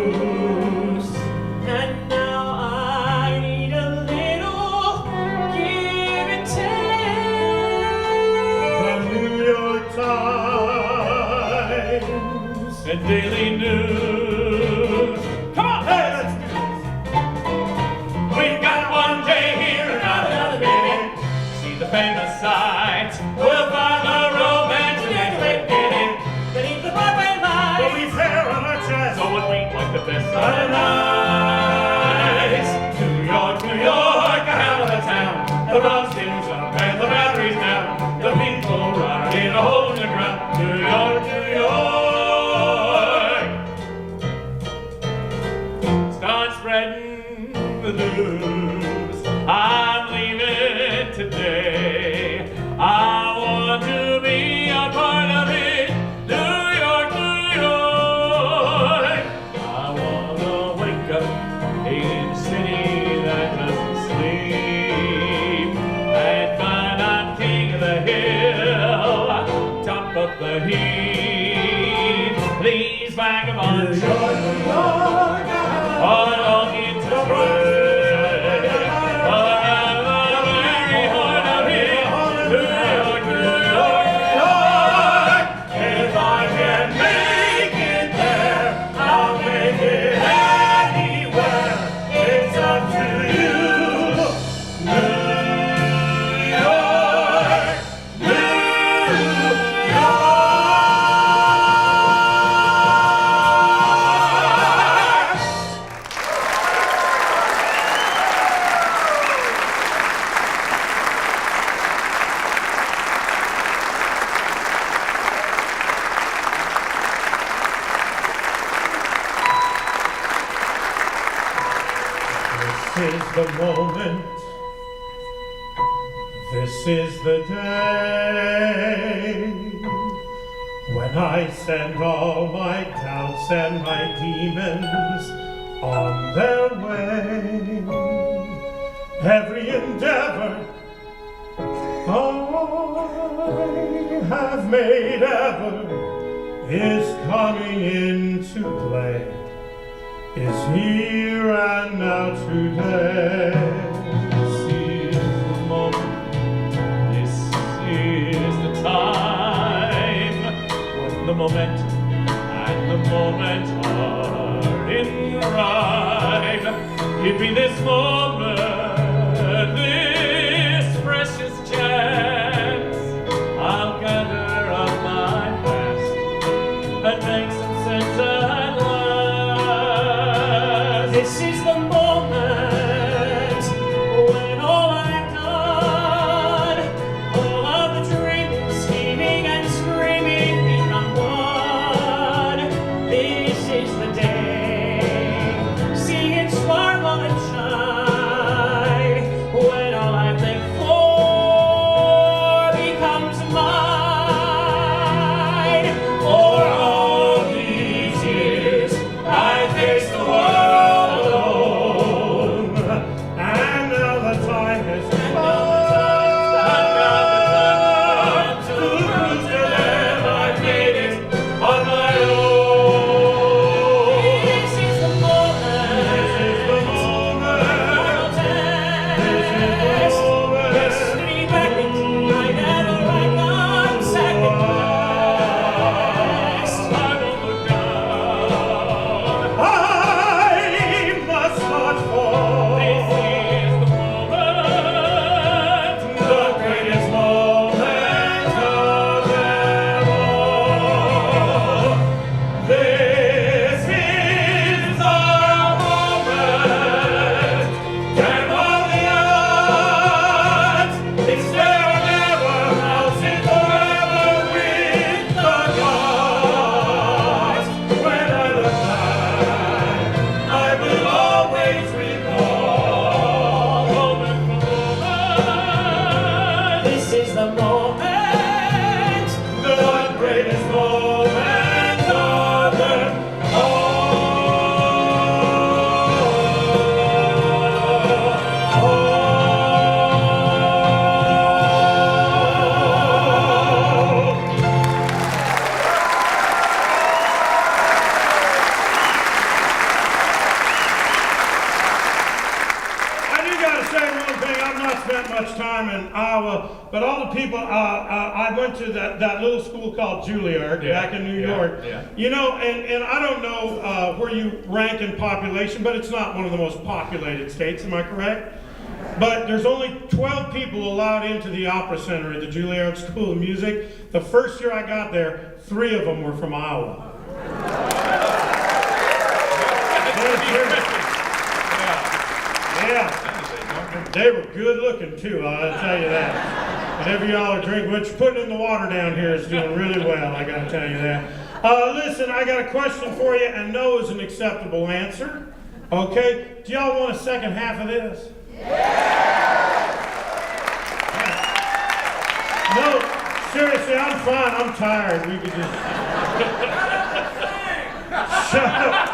blues. and now I need a little give and The take. New York Times. and daily news. Come on, hey, let's do We've got one day here and not another minute. See the famous sights. We'll find the romance and decorate in it. Beneath the Broadway But lights, we've hair on our chest. So would we like the best Other side? nights, New York, New York, a hell of a town. The road steams up and the batteries down. The people ride in a hole in the ground. New York, New York. Start spreading the news. I'm leaving today. I want to be a part of it. New York, New York. I want to wake up in a city that doesn't sleep and find I'm king of the hill, top of the heap. These vagabonds are longing to spread around the very heart of it. New York, New York. If I can make it there, I'll make it anywhere. It's up to you. New York, New York. This is the moment. This is the day when I send all my doubts and my demons on their way. Every endeavor I have made ever is coming into play, is here and now today. This is the moment, this is the time when the momentum and the moment are in rhyme. give me this moment, this precious chance. I'll gather up my past and make some sense at last. This is the moment when all I've done, all of the dreaming, scheming, and screaming become one. This is the day, see it sparkle and shine, when all I've lived for becomes mine. For all these years, I faced the world alone, And now the time has come to to prove to them I've made it on my own. This is the moment. This is the moment. Yes, destiny beckons, I never got second best. I won't look down. I must not fall. This is the moment, The greatest moment of them all. This is the moment. Damn all the odds. It's there or never. I'll sit forever with the gods. When I look back, I will always recall. moment for moment. This is the moment. The greatest moment of them all. I do gotta say one thing, I've not spent much time in Iowa, but all the people, I went to that little school called Juilliard back in New York. yeah. You know, and I don't know where you rank in population, but it's not one of the most populated states, am I correct? But there's only 12 people allowed into the Opera Center at the Juilliard School of Music. The first year I got there, 3 of them were from Iowa. Yeah. They were good looking too, I'll tell you that. Whatever y'all are drinking, what you're putting in the water down here is doing really well, I gotta tell you that. Listen, I got a question for you, and no is an acceptable answer. Okay? Do y'all want a second half of this? No, seriously, I'm fine, I'm tired. We could just... Shut up.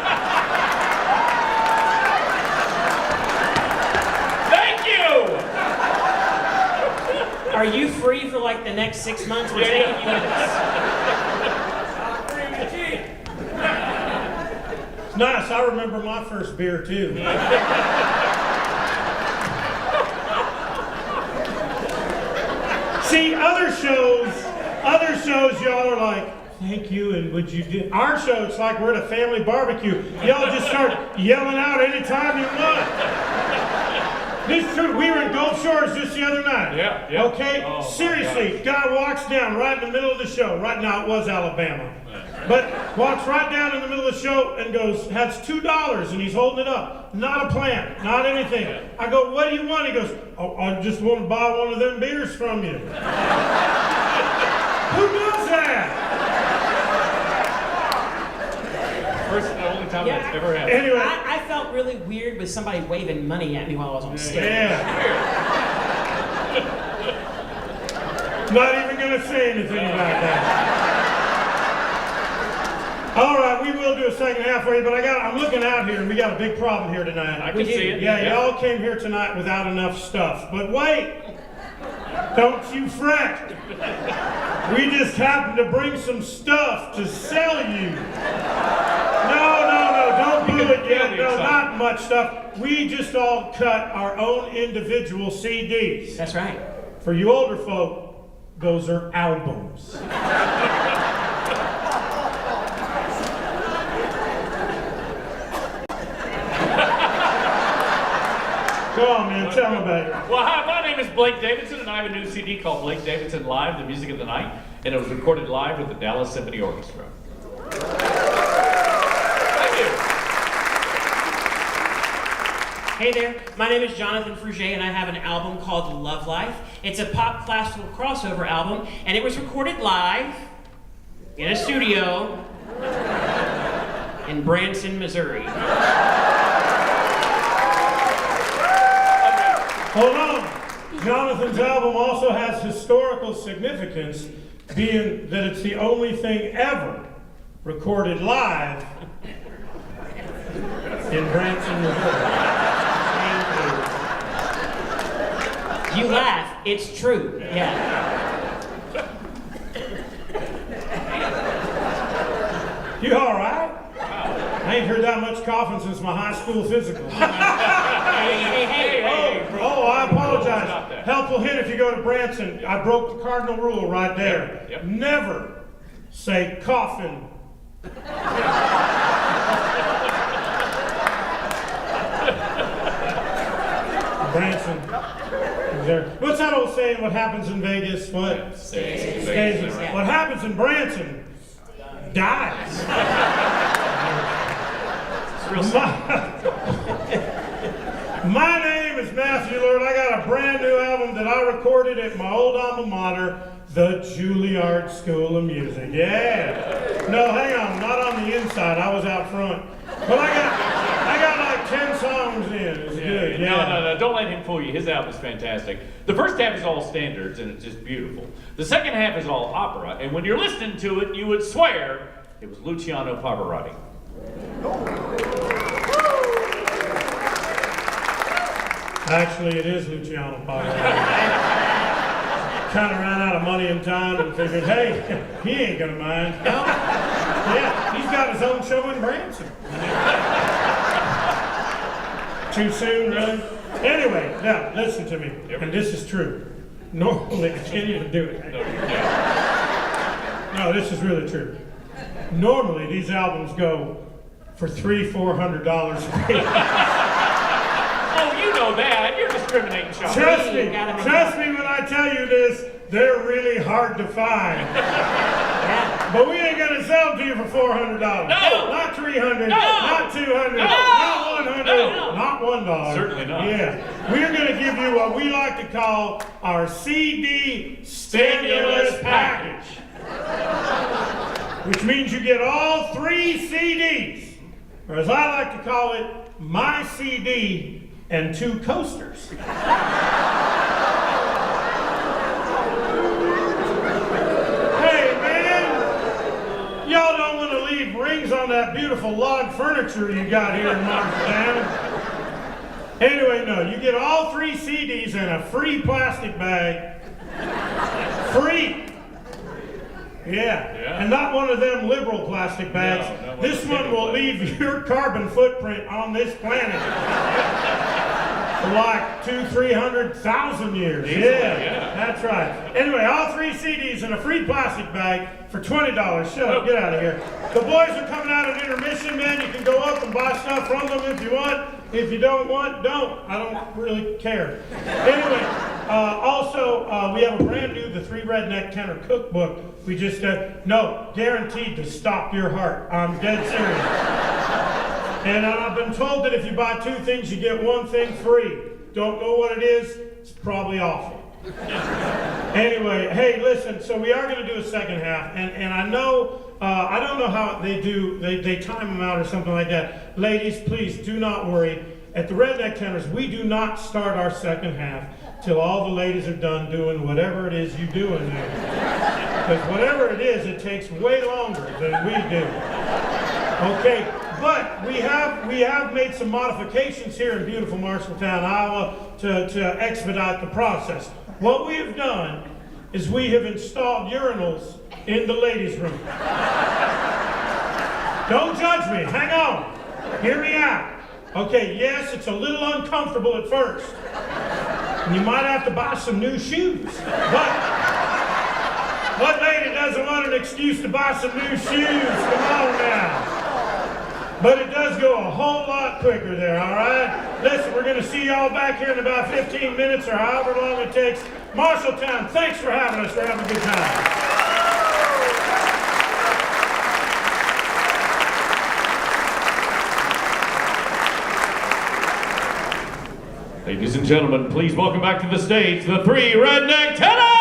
Thank you! Are you free for like the next 6 months? We're taking you with us. It's nice, I remember my first beer too. See, other shows, y'all are like, thank you, and would you do? Our show, it's like we're at a family barbecue. Y'all just start yelling out anytime you want. This is true. We were in Gulf Shores just the other night. Yeah. Okay? Oh, my Seriously, guy walks down right in the middle of the show. Right now, it was Alabama. But walks right down in the middle of the show and goes, has $2, and he's holding it up. Not a plant, not anything. I go, what do you want? He goes, oh, I just want to buy one of them beers from you. Who does that? First and only time Yeah. that's ever happened. Anyway, I felt really weird with somebody waving money at me while I was on stage. yeah. Not even going to say anything about that. All right, we will do a second half for you, but I'm looking out here, and we got a big problem here tonight. I can see it. Yeah, y'all came here tonight without enough stuff. But wait, don't you fret. We just happened to bring some stuff to sell you. No, don't boo it yet. No, not much stuff. We just all cut our own individual CDs. That's right. For you older folk, those are albums. Go on, man. Tell them about it. Well, hi, my name is Blake Davidson, and I have a new CD called Blake Davidson Live, the music of the night, and it was recorded live with the Dallas Symphony Orchestra. Thank you. Hey there, my name is Jonathan Fruget, and I have an album called Love Life. It's a pop classical crossover album, and it was recorded live in a studio in Branson, Missouri. Hold on. Jonathan's album also has historical significance, being that it's the only thing ever recorded live in Branson, Missouri. You laugh, it's true. Yeah. You all right? I ain't heard that much coughing since my high school physical. Hey. Oh, I apologize. Stop that. Helpful hint if you go to Branson. I broke the cardinal rule right there. Yep. Never say coffin. Branson. There. What's that old saying? What happens in Vegas? What? Stays. What happens in Branson dies. My name is Matthew Lord. I got a brand new album that I recorded at my old alma mater, the Juilliard School of Music. Yeah. No, hang on. Not on the inside. I was out front. But I got like 10 songs in. It's good. Yeah. No. Don't let him fool you. His album is fantastic. The first half is all standards, and it's just beautiful. The second half is all opera, and when you're listening to it, you would swear it was Luciano Pavarotti. Actually, it is Luciano Pavarotti. Kind of ran out of money and time and figured, hey, he ain't gonna mind. Yeah, he's got his own show in Branson. Too soon, really? Anyway, now, listen to me, and this is true. Normally, I can't even do it. No, this is really true. Normally, these albums go for $300-400 a piece. Oh, you know that. You're discriminating, Sean. Trust me when I tell you this, they're really hard to find. But we ain't gonna sell them to you for $400. No. Not $300. No. Not $200. No. Not $100. No. Not $1. Certainly not. Yeah. We're gonna give you what we like to call our CD stimulus package. Which means you get all 3 CDs. Or as I like to call it, my CD and 2 coasters. Hey man, y'all don't want to leave rings on that beautiful log furniture you got here in Marshalltown. Anyway, no, you get all 3 CDs and a free plastic bag. Free. Yeah, and not one of them liberal plastic bags. No, this one will leave your carbon footprint on this planet for like 200,000-300,000 years. Yeah, that's right. Anyway, all 3 CDs in a free plastic bag for $20. Shut up, get out of here. The boys are coming out at intermission, man. You can go up and buy stuff from them if you want. If you don't want, don't. I don't really care. Anyway, also, we have a brand new The 3 Redneck Tenor cookbook. We just, no, guaranteed to stop your heart. I'm dead serious. And I've been told that if you buy 2 things, you get 1 thing free. Don't know what it is. It's probably awful. Anyway, hey, listen, so we are going to do a second half. And I know, I don't know how they do, they time them out or something like that. Ladies, please do not worry. At the Redneck Tenors, we do not start our second half till all the ladies are done doing whatever it is you do in there. Because whatever it is, it takes way longer than we do. Okay, but we have made some modifications here in beautiful Marshalltown, Iowa, to expedite the process. What we have done is we have installed urinals in the ladies' room. Don't judge me, hang on, hear me out. Okay, yes, it's a little uncomfortable at first. And you might have to buy some new shoes. But what lady doesn't want an excuse to buy some new shoes? Come on now. But it does go a whole lot quicker there, all right? Listen, we're going to see y'all back here in about 15 minutes or however long it takes. Marshalltown, thanks for having us. We're having a good time. Ladies and gentlemen, please welcome back to the stage the three Redneck Tenors!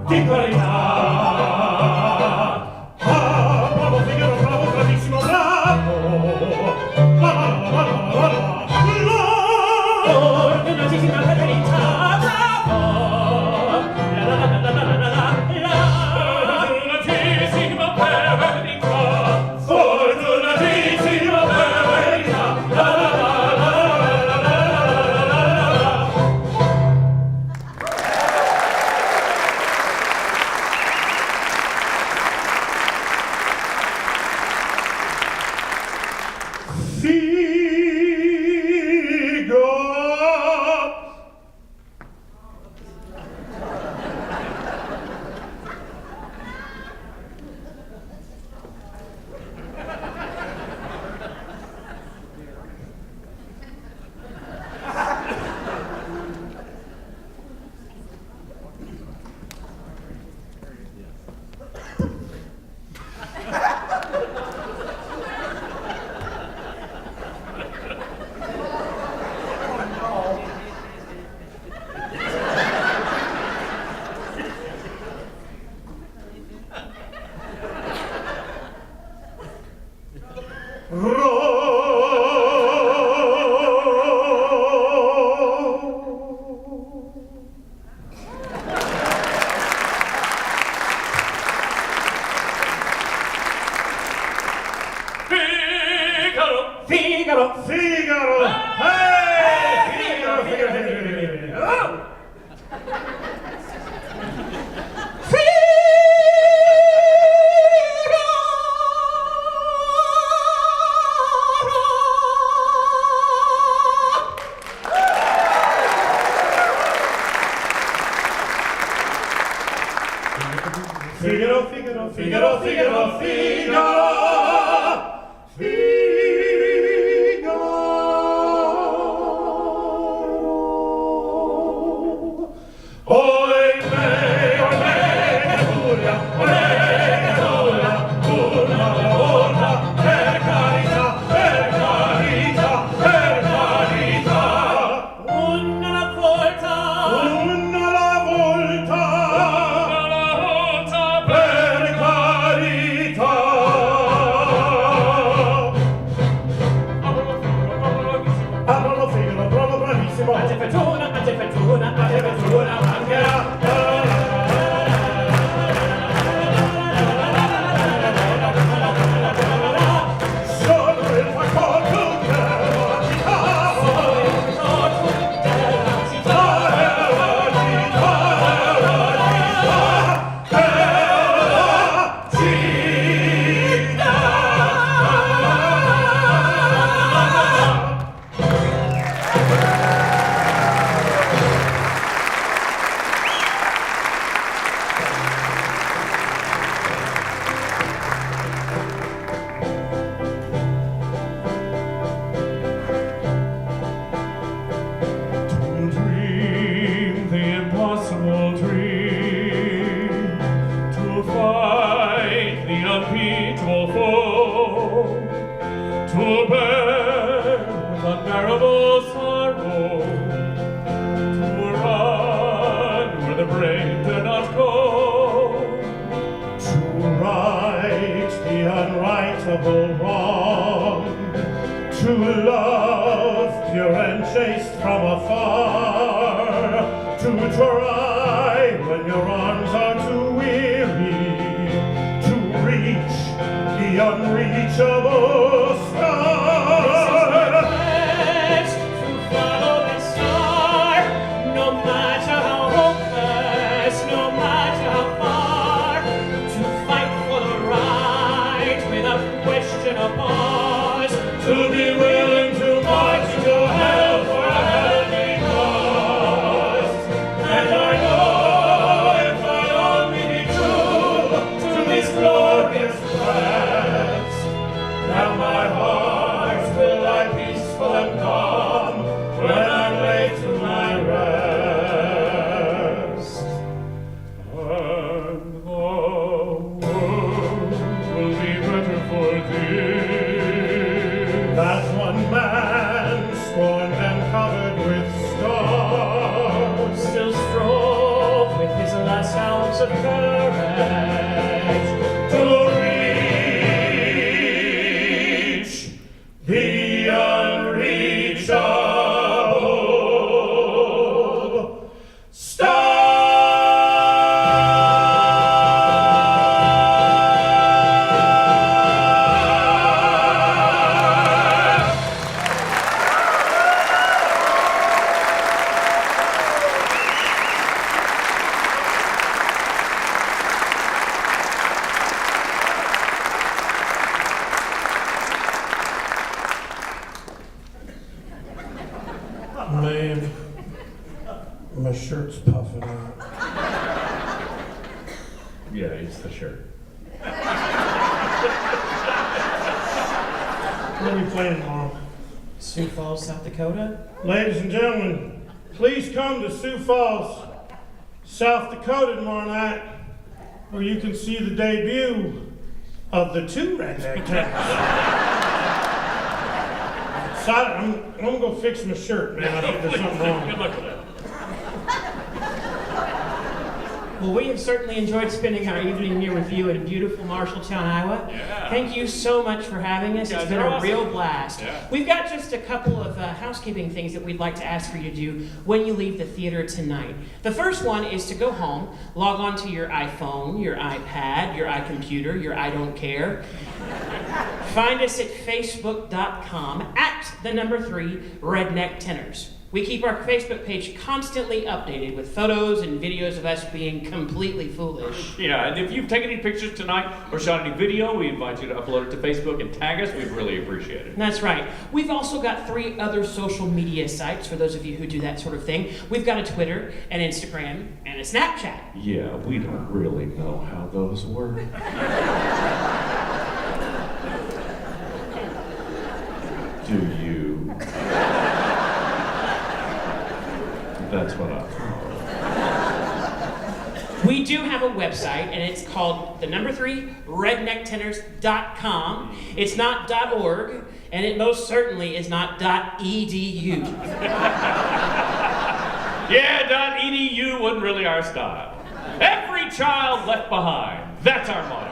Di qualità. Ah, bravo Figaro, bravo, bravissimo, bravo. La la la la la la la. Ordinatissima verità, bravo. La la la la la la la la. Ordinatissima verità. Fortunatissima verità. La la la la la la la la. Figaro! Figaro! Hey! Figaro, Figaro, Figaro! Oh! Figaro, Figaro, Figaro, Figaro, Figaro! Unreachable sky. will come when I'm laid to my rest. And the world will be better for thee. That one man, scorned and covered with scars, Still strove with his last ounce of courage to reach the unreachable star. Man, my shirt's puffing out. Yeah, it's the shirt. Where are we playing tomorrow? Sioux Falls, South Dakota. Ladies and gentlemen, please come to Sioux Falls, South Dakota tomorrow night, where you can see the debut of the two Redneck Tenors. I'm gonna go fix my shirt, man. I think there's something wrong. Good luck with that. Well, we have certainly enjoyed spending our evening here with you in beautiful Marshalltown, Iowa. Yeah. Thank you so much for having us. You It's guys been are a awesome. real blast. Yeah. We've got just a couple of housekeeping things that we'd like to ask for you to do when you leave the theater tonight. The first one is to go home, log on to your iPhone, your iPad, your iComputer, your I don't care. Find us at facebook.com @3 Redneck Tenors. We keep our Facebook page constantly updated with photos and videos of us being completely foolish. Yeah, and if you've taken any pictures tonight or shot any video, we invite you to upload it to Facebook and tag us. We'd really appreciate it. That's right. We've also got 3 other social media sites for those of you who do that sort of thing. We've got a Twitter, an Instagram, and a Snapchat. Yeah, we don't really know how those work. Do you? That's what I thought. We do have a website, and it's called 3 rednecktenors.com. It's not .org, and it most certainly is not .edu. Yeah, .edu wasn't really our style. Every child left behind. That's our motto.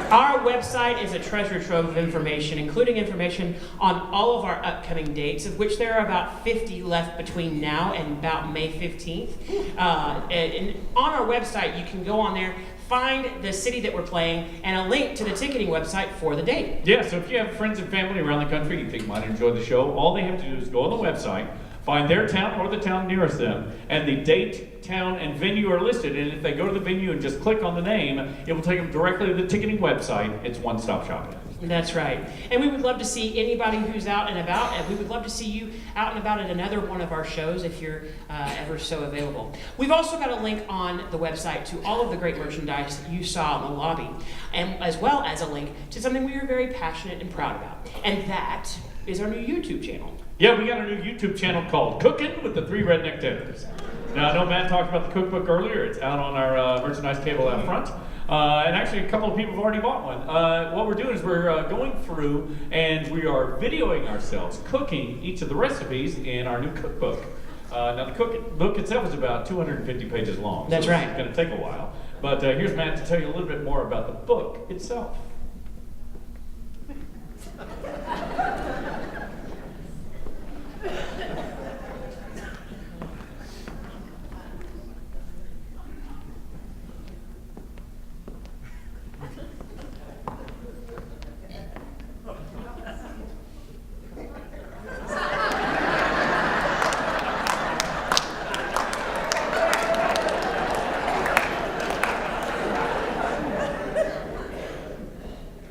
Our website is a treasure trove of information, including information on all of our upcoming dates, of which there are about 50 left between now and about May 15th. And on our website, you can go on there, find the city that we're playing, and a link to the ticketing website for the date. Yeah, so if you have friends and family around the country you think might enjoy the show, all they have to do is go on the website, find their town or the town nearest them, and the date, town, and venue are listed. And if they go to the venue and just click on the name, it will take them directly to the ticketing website. It's one-stop shopping. That's right. And we would love to see anybody who's out and about, and we would love to see you out and about at another one of our shows if you're ever so available. We've also got a link on the website to all of the great merchandise that you saw in the lobby, and as well as a link to something we are very passionate and proud about, and that is our new YouTube channel. Yeah, we got a new YouTube channel called Cooking with the 3 Redneck Tenors. Now, I know Matt talked about the cookbook earlier. It's out on our merchandise table out front. And actually, a couple of people have already bought one. What we're doing is we're going through and we are videoing ourselves cooking each of the recipes in our new cookbook. Now, the cookbook itself is about 250 pages long. That's so right. It's going to take a while. But here's Matt to tell you a little bit more about the book itself.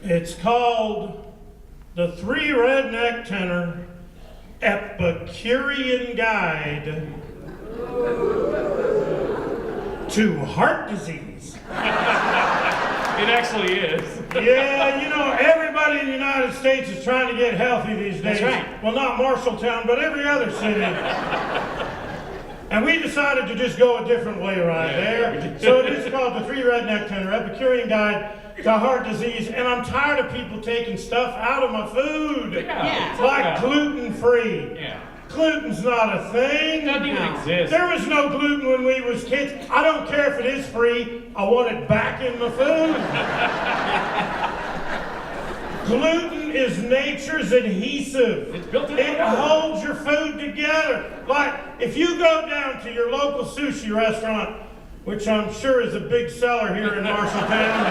It's called The 3 Redneck Tenor Epicurean Guide to Heart Disease. It actually is. Yeah, you know, everybody in the United States is trying to get healthy these days. That's right. Well, not Marshalltown, but every other city. And we decided to just go a different way right there. So it is called the Three Redneck Tenor Epicurean Guide to Heart Disease. And I'm tired of people taking stuff out of my food. Yeah. Like gluten-free. Yeah. Gluten's not a thing. It doesn't even exist. There was no gluten when we was kids. I don't care if it is free. I want it back in the food. Gluten is nature's adhesive. It's built in It the water. holds your food together. Like, if you go down to your local sushi restaurant, which I'm sure is a big seller here in Marshalltown.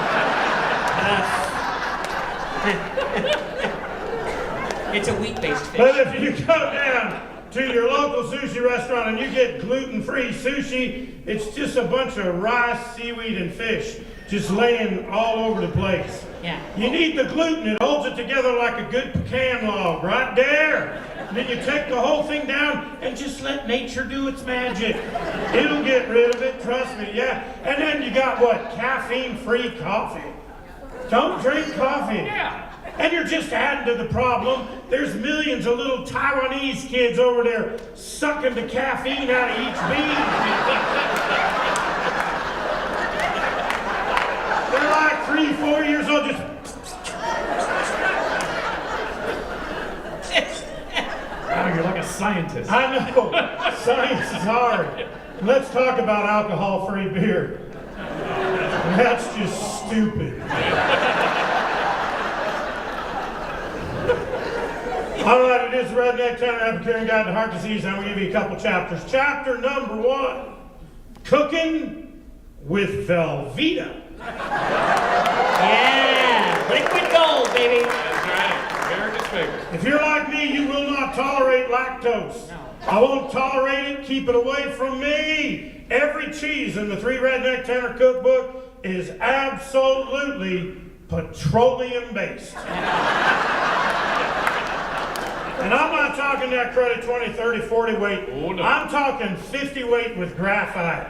It's a wheat-based fish. But if you go down to your local sushi restaurant and you get gluten-free sushi, it's just a bunch of rice, seaweed, and fish just laying all over the place. Yeah. You need the gluten. It holds it together like a good pecan log right there. And then you take the whole thing down and just let nature do its magic. It'll get rid of it, trust me, yeah. And then you got what? Caffeine-free coffee. Don't drink coffee. Yeah. And you're just adding to the problem. There's millions of little Taiwanese kids over there sucking the caffeine out of each bean. They're like 3, 4 years old, just... Wow, you're like a scientist. I know, science is hard. Let's talk about alcohol-free beer. That's just stupid. All right, it is the Redneck Tenor Epicurean Guide to Heart Disease. I'm going to give you a couple chapters. Chapter number 1, Cooking with Velveeta. Yeah. Liquid gold, baby. That's right. America's favorite. If you're like me, you will not tolerate lactose. No. I won't tolerate it. Keep it away from me. Every cheese in the Three Redneck Tenor Cookbook is absolutely petroleum-based. And I'm not talking that credit 20, 30, 40 weight. Oh, no. I'm talking 50 weight with graphite.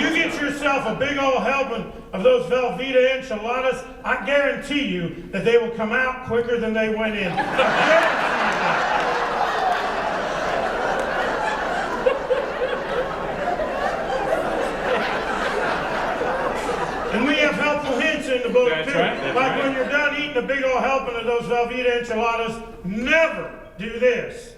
You get yourself a big old helping of those Velveeta enchiladas, I guarantee you that they will come out quicker than they went in. I guarantee you that. And we have helpful hints in the book, That's too. right, that's Like right. when you're done eating a big old helping of those Velveeta enchiladas, never do this.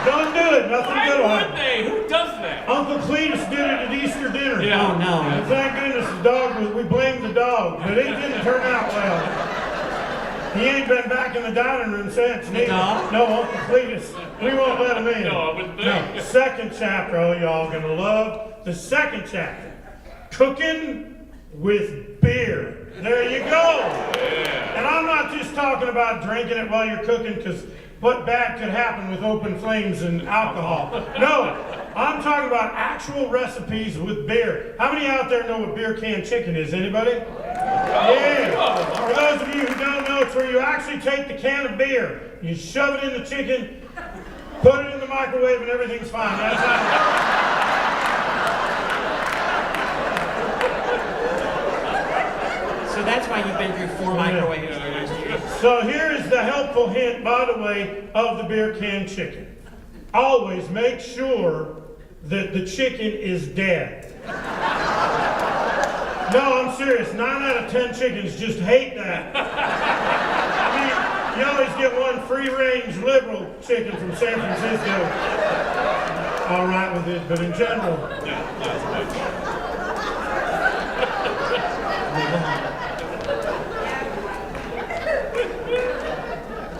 Don't do it. Nothing Why good will would happen. they? Who does that? Uncle Cletus did it at Easter dinner. Yeah. Oh, no. And thank goodness the dog we blamed the dog, but it didn't turn out well. He ain't been back in the dining room since. neither. dog? No, Uncle Cletus. We won't let him in. No, I wouldn't think. No. Second chapter, oh, y'all gonna love the second chapter. Cooking with beer. There you go. Yeah. And I'm not just talking about drinking it while you're cooking, because what bad could happen with open flames and alcohol? No, I'm talking about actual recipes with beer. How many out there know what beer can chicken is? Anybody? Yeah. For those of you who don't know, it's where you actually take the can of beer, you shove it in the chicken, put it in the microwave, and everything's fine. That's how. So that's why you've been through 4 microwaves. So here is the helpful hint, by the way, of the beer can chicken. Always make sure that the chicken is dead. No, I'm serious. 9 out of 10 chickens just hate that. I mean, you always get one free-range liberal chicken from San Francisco. All right with it, but in general.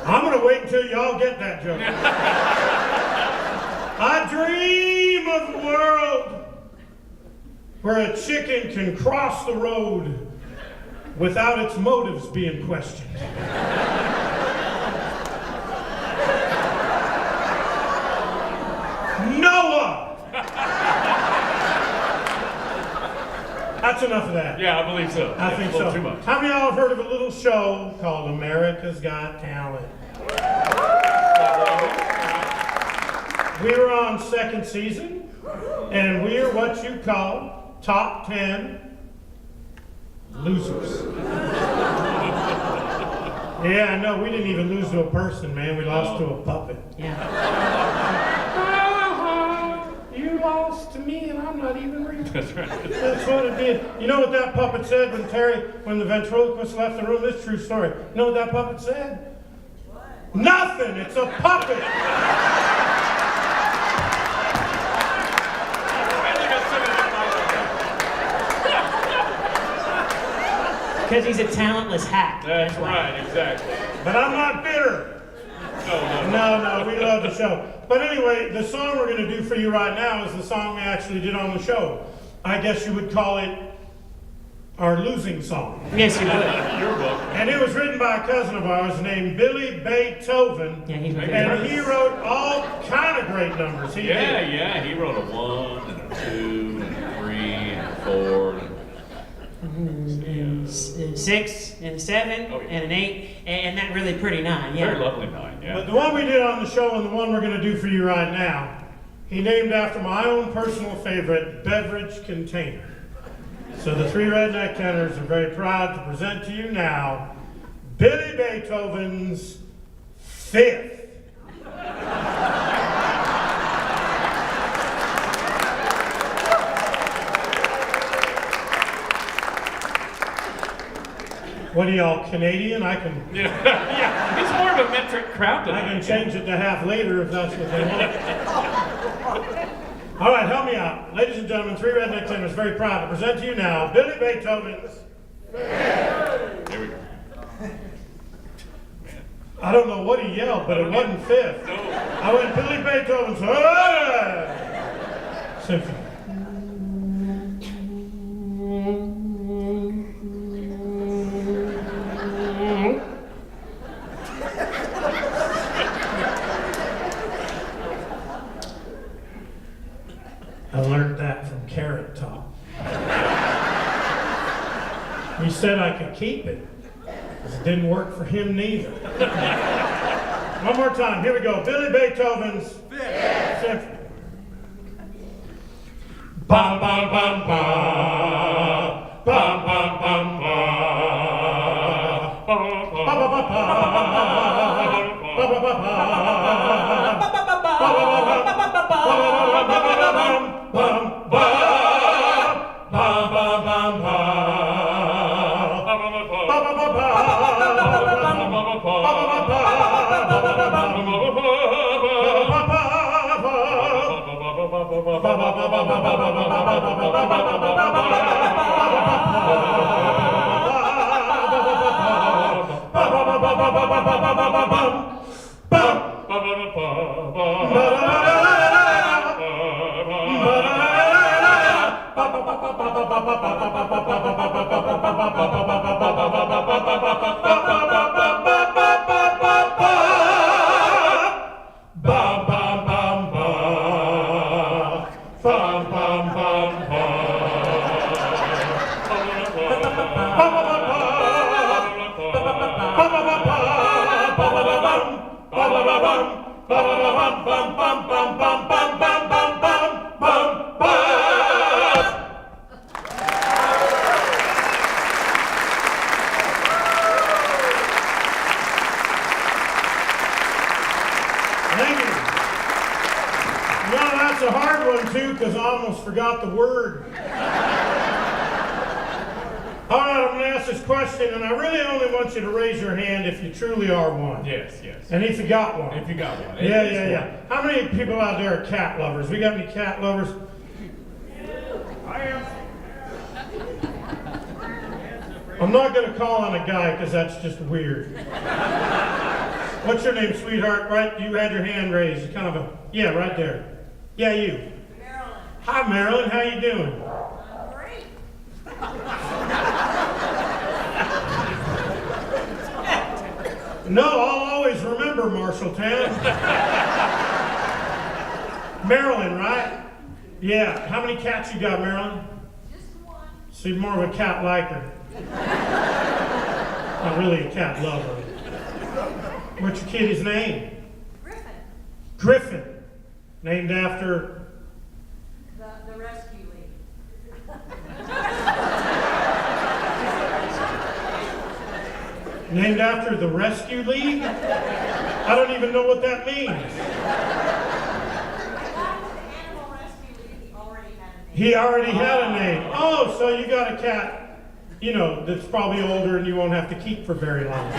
I'm going to wait until y'all get that joke. I dream of a world where a chicken can cross the road without its motives being questioned. Noah! That's enough of that. Yeah, I believe so. I think a little so. Too much. How many of y'all have heard of a little show called America's Got Talent? We were on 2nd season, and we are what you call top 10 Losers. Yeah, no, we didn't even lose to a person, man. We lost to a puppet. Yeah. You lost to me, and I'm not even real. That's right. That's what it did. You know what that puppet said when the ventriloquist left the room? This is a true story. You know what that puppet said? What? Nothing. It's a puppet. Because he's a talentless hack. That's right, exactly. But I'm not bitter. No, we love the show. But anyway, the song we're going to do for you right now is the song we actually did on the show. I guess you would call it our losing song. Yes, you would. Your book. And it was written by a cousin of ours named Billy Beethoven. Yeah, he's my and favorite. he wrote all kind of great numbers. He did. Yeah, he wrote a 1 and a 2 and a 3 and a 4 And 6 and 7 Oh, yeah. and an 8 and that really pretty 9. Yeah. very lovely 9, yeah. But the one we did on the show and the one we're going to do for you right now, he named after my own personal favorite beverage container. So the three Redneck Tenors are very proud to present to you now Billy Beethoven's Fifth. What are y'all, Canadian? I can Yeah, it's more of a metric crowd than I can change it to half later if that's what they want. All right, help me out. Ladies and gentlemen, three Redneck Tenors very proud to present to you now Billy Beethoven's. There we go. I don't know what he yelled, but it wasn't fifth. No. I went Billy Beethoven's Symphony. I learned that from Carrot Top. He said I could keep it. It didn't work for him neither. One more time. Here we go. Billy Beethoven's Fifth Symphony. Bum bum bum bum. Bum bum bum bum. Ba ba ba ba. Ba ba ba ba. Thank you. No, that's a hard one too, because I almost forgot the word. All right, I'm going to ask this question, and I really only want you to raise your hand if you truly are one. Yes, yes. And if you got one. If you got one. Yeah. How many people out there are cat lovers? We got any cat lovers? I am. I'm not going to call on a guy because that's just weird. What's your name, sweetheart? Right, you had your hand raised. Kind of a, yeah, right there. Yeah, you. Marilyn. Hi, Marilyn. How you doing? Great. No, I'll always remember Marshalltown. Marilyn, right? Yeah. How many cats you got, Marilyn? Just one. So you're more of a cat liker. Not really a cat lover. What's your kitty's name? Griffin. Griffin. Named after... The rescue league. Named after the Rescue League? I don't even know what that means. I got to the animal rescue league, he already had a name. He already had a name. Oh, so you got a cat, you know, that's probably older and you won't have to keep for very long.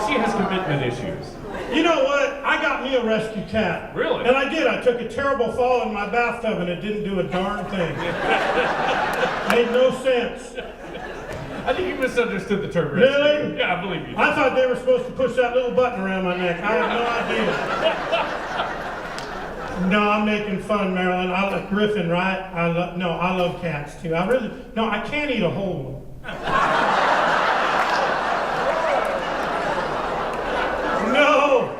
She has commitment issues. You know what? I got me a rescue cat. Really? And I did. I took a terrible fall in my bathtub and it didn't do a darn thing. Made no sense. I think you misunderstood the term Really? rescue. Yeah, I believe you. I thought they were supposed to push that little button around my neck. I had no idea. No, I'm making fun, Marilyn. I love Griffin, right? I love cats too. I can't eat a whole one. No.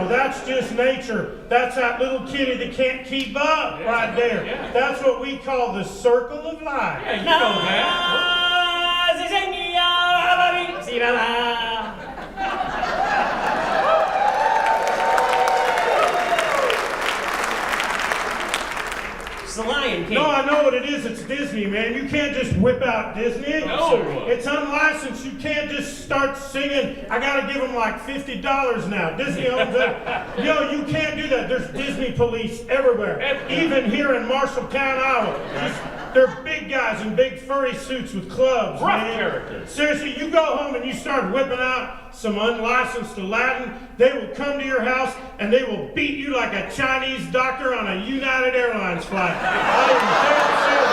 That's just nature. That's that little kitty that can't keep up right there. Yeah. That's what we call the circle of life. Yeah, you know that. It's the Lion King. No, I know what it is. It's Disney, man. You can't just whip out Disney. No. It's unlicensed. You can't just start singing. I gotta give them like $50 now. Disney owns it. Yo, you can't do that. There's Disney police everywhere. Even here in Marshalltown, Iowa. They're big guys in big furry suits with clubs, Rough man. characters. Seriously, you go home and you start whipping out some unlicensed Aladdin, they will come to your house and they will beat you like a Chinese doctor on a United Airlines flight. I am very serious.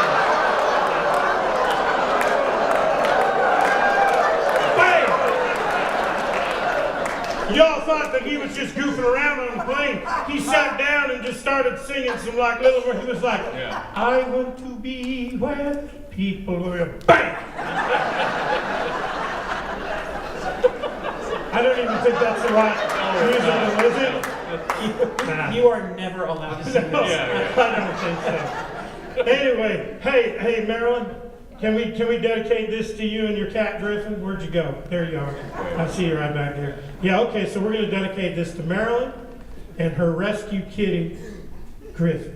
Bam! Y'all thought that he was just goofing around on the plane. He sat down and just started singing some like little, he was like, I want to be where people were, bam! I don't even think that's the right musical, is it? Nah. You are never allowed to sing No, this. I don't think so. Anyway, hey, Marilyn, can we dedicate this to you and your cat Griffin? Where'd you go? There you are. I see you right back there. Yeah, okay, so we're gonna dedicate this to Marilyn and her rescue kitty, Griffin.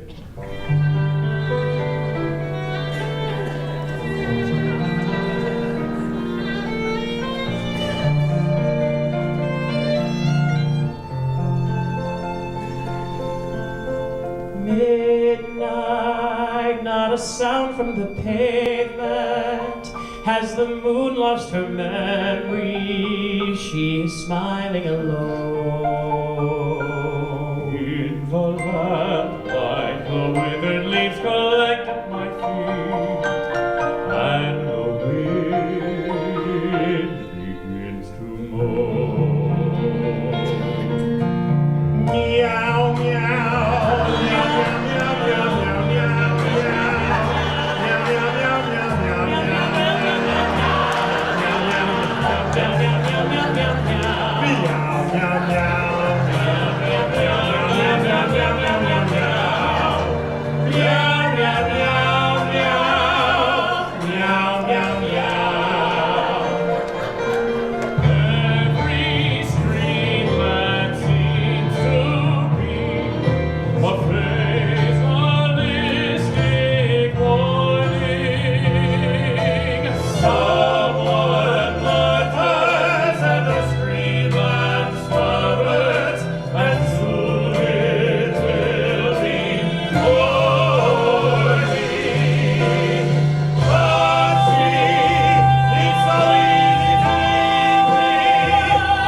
Midnight, not a sound from the pavement. Has the moon lost her memory? She is smiling alone. In the lamplight, the withered leaves collect at my feet, and the wind begins to moan. Meow, meow. Every streamlet seems to be a fatalistic warning. Someone mutters and the streamlet swells, and soon it will be morning. But see, it's so easy to leave me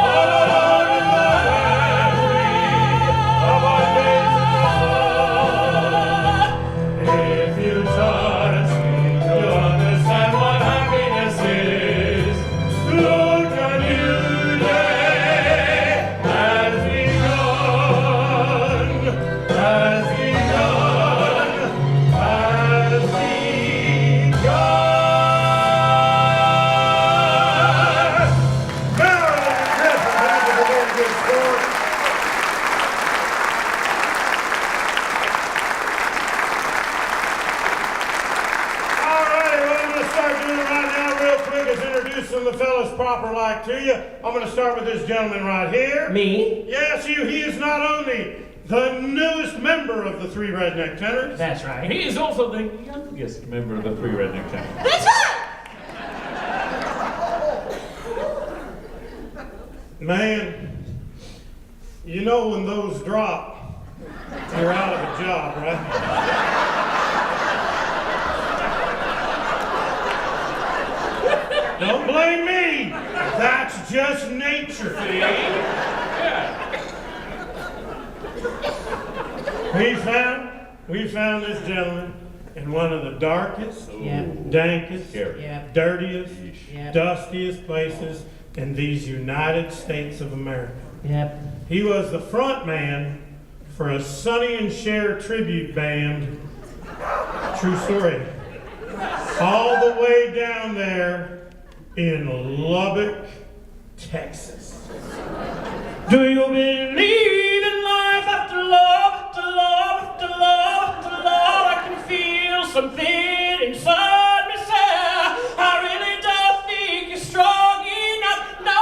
all alone in the memory of our days in the sun. If you touch me, you'll understand what happiness is. Look, a new day has begun, has begun, has begun. Marilyn Griffin, that was a very good score. All right, what I'm going to start doing right now real quick is introducing the fellas proper like to you. I'm going to start with this gentleman right here. Me? Yes, you. He is not only the newest member of the three Redneck Tenors. That's right. He is also the youngest member of the three Redneck Tenors. That's right. Man, you know when those drop, you're out of a job, right? Don't blame me. That's just nature. We found this gentleman in one of the darkest, Yep. dankest, Yep. dirtiest, Yep. dustiest places in these United States of America. Yep. He was the front man for a Sonny and Cher tribute band. True story. All the way down there in Lubbock, Texas. Do you believe in life after love, after love, after love, after love? I can feel something inside me say, I really don't think you're strong enough, no.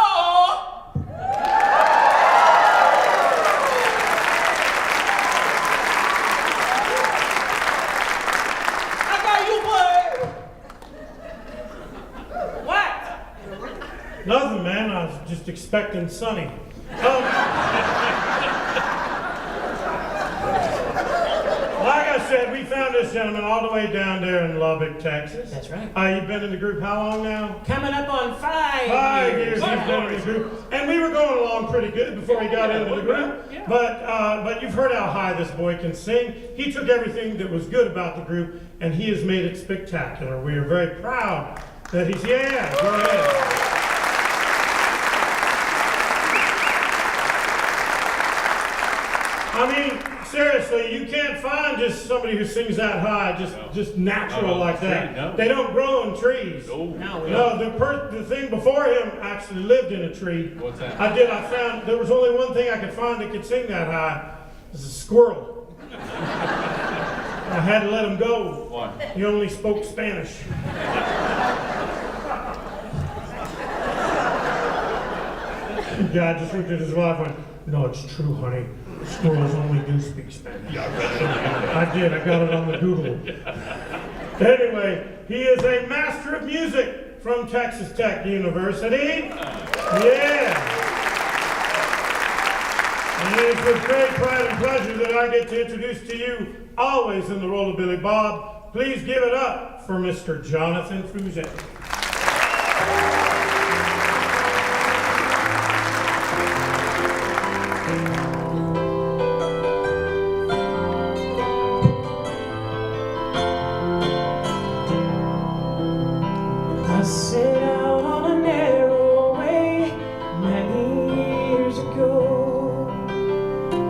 I got you, boy. What? Nothing, man. I was just expecting Sonny. Like I said, we found this gentleman all the way down there in Lubbock, Texas. That's right. You've been in the group how long now? Coming up on 5 5 years he's been in the group. And we were going along pretty good before he got into the group. Yeah. But you've heard how high this boy can sing. He took everything that was good about the group and he has made it spectacular. We are very proud that he's, yeah, go ahead. I mean, seriously, you can't find just somebody who sings that high, just natural like that. No. They don't grow in trees. No. No, the thing before him actually lived in a tree. What's that? I found, there was only one thing I could find that could sing that high. It was a squirrel. I had to let him go. Why? He only spoke Spanish. The guy just looked at his wife and went, "No, it's true, honey. Squirrels only do speak Spanish." I did. I got it on the Google. Anyway, he is a master of music from Texas Tech University. Yeah. And it is with great pride and pleasure that I get to introduce to you, always in the role of Billy Bob, please give it up for Mr. Jonathan Fruze. I set out on a narrow way many years ago,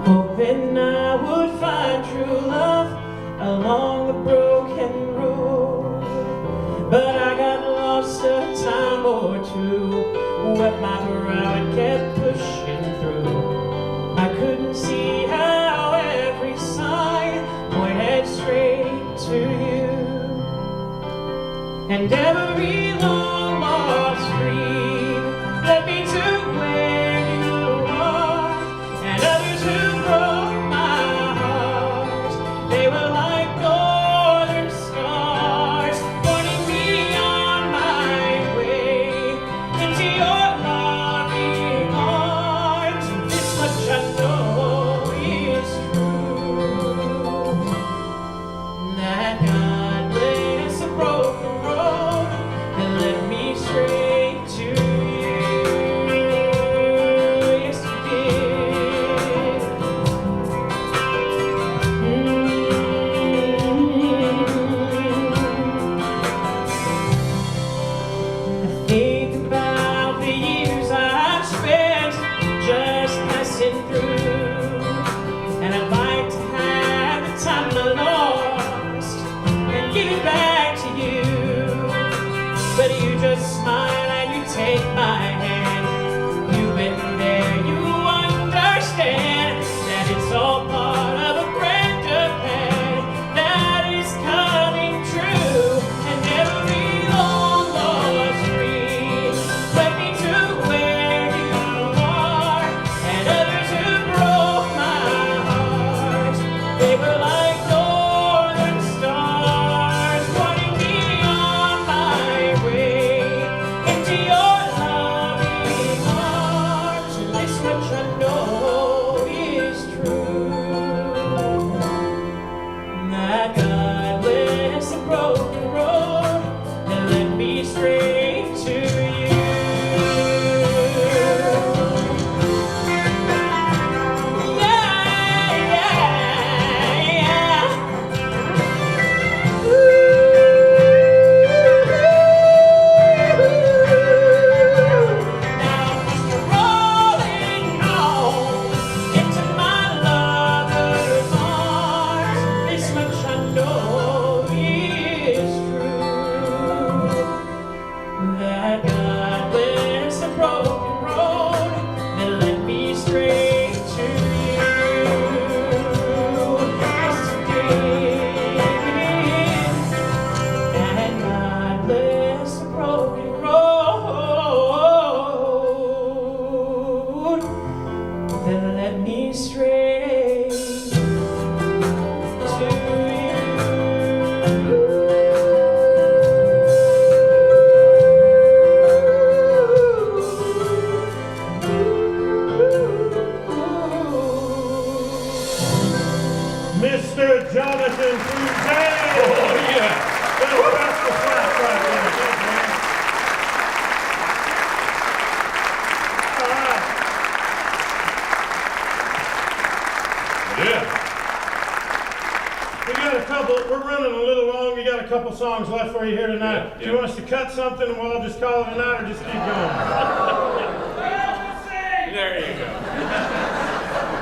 hoping I would find true love along the broken road. But I got lost a time or two, wet my brow and kept pushing through. I couldn't see how every sign pointed straight to you. And every long lost dream led me to where you are. And others who broke my heart, they were like northern stars, pointing me on my way into your loving arms. And this much I know is true, that God bless a broken road and led me straight to you. Yes, He did. I think about the years I've spent just passing through, and I'd like to have the time I lost and give it back to you. But you just smile and you take my hand. You've been there, you understand that it's all part of a grander plan that is coming true. And every long lost dream led me to where you are. And others who broke my heart, couple songs left for you here tonight. Do you want us to cut something and we'll all just call it a night, or just keep going? There you go.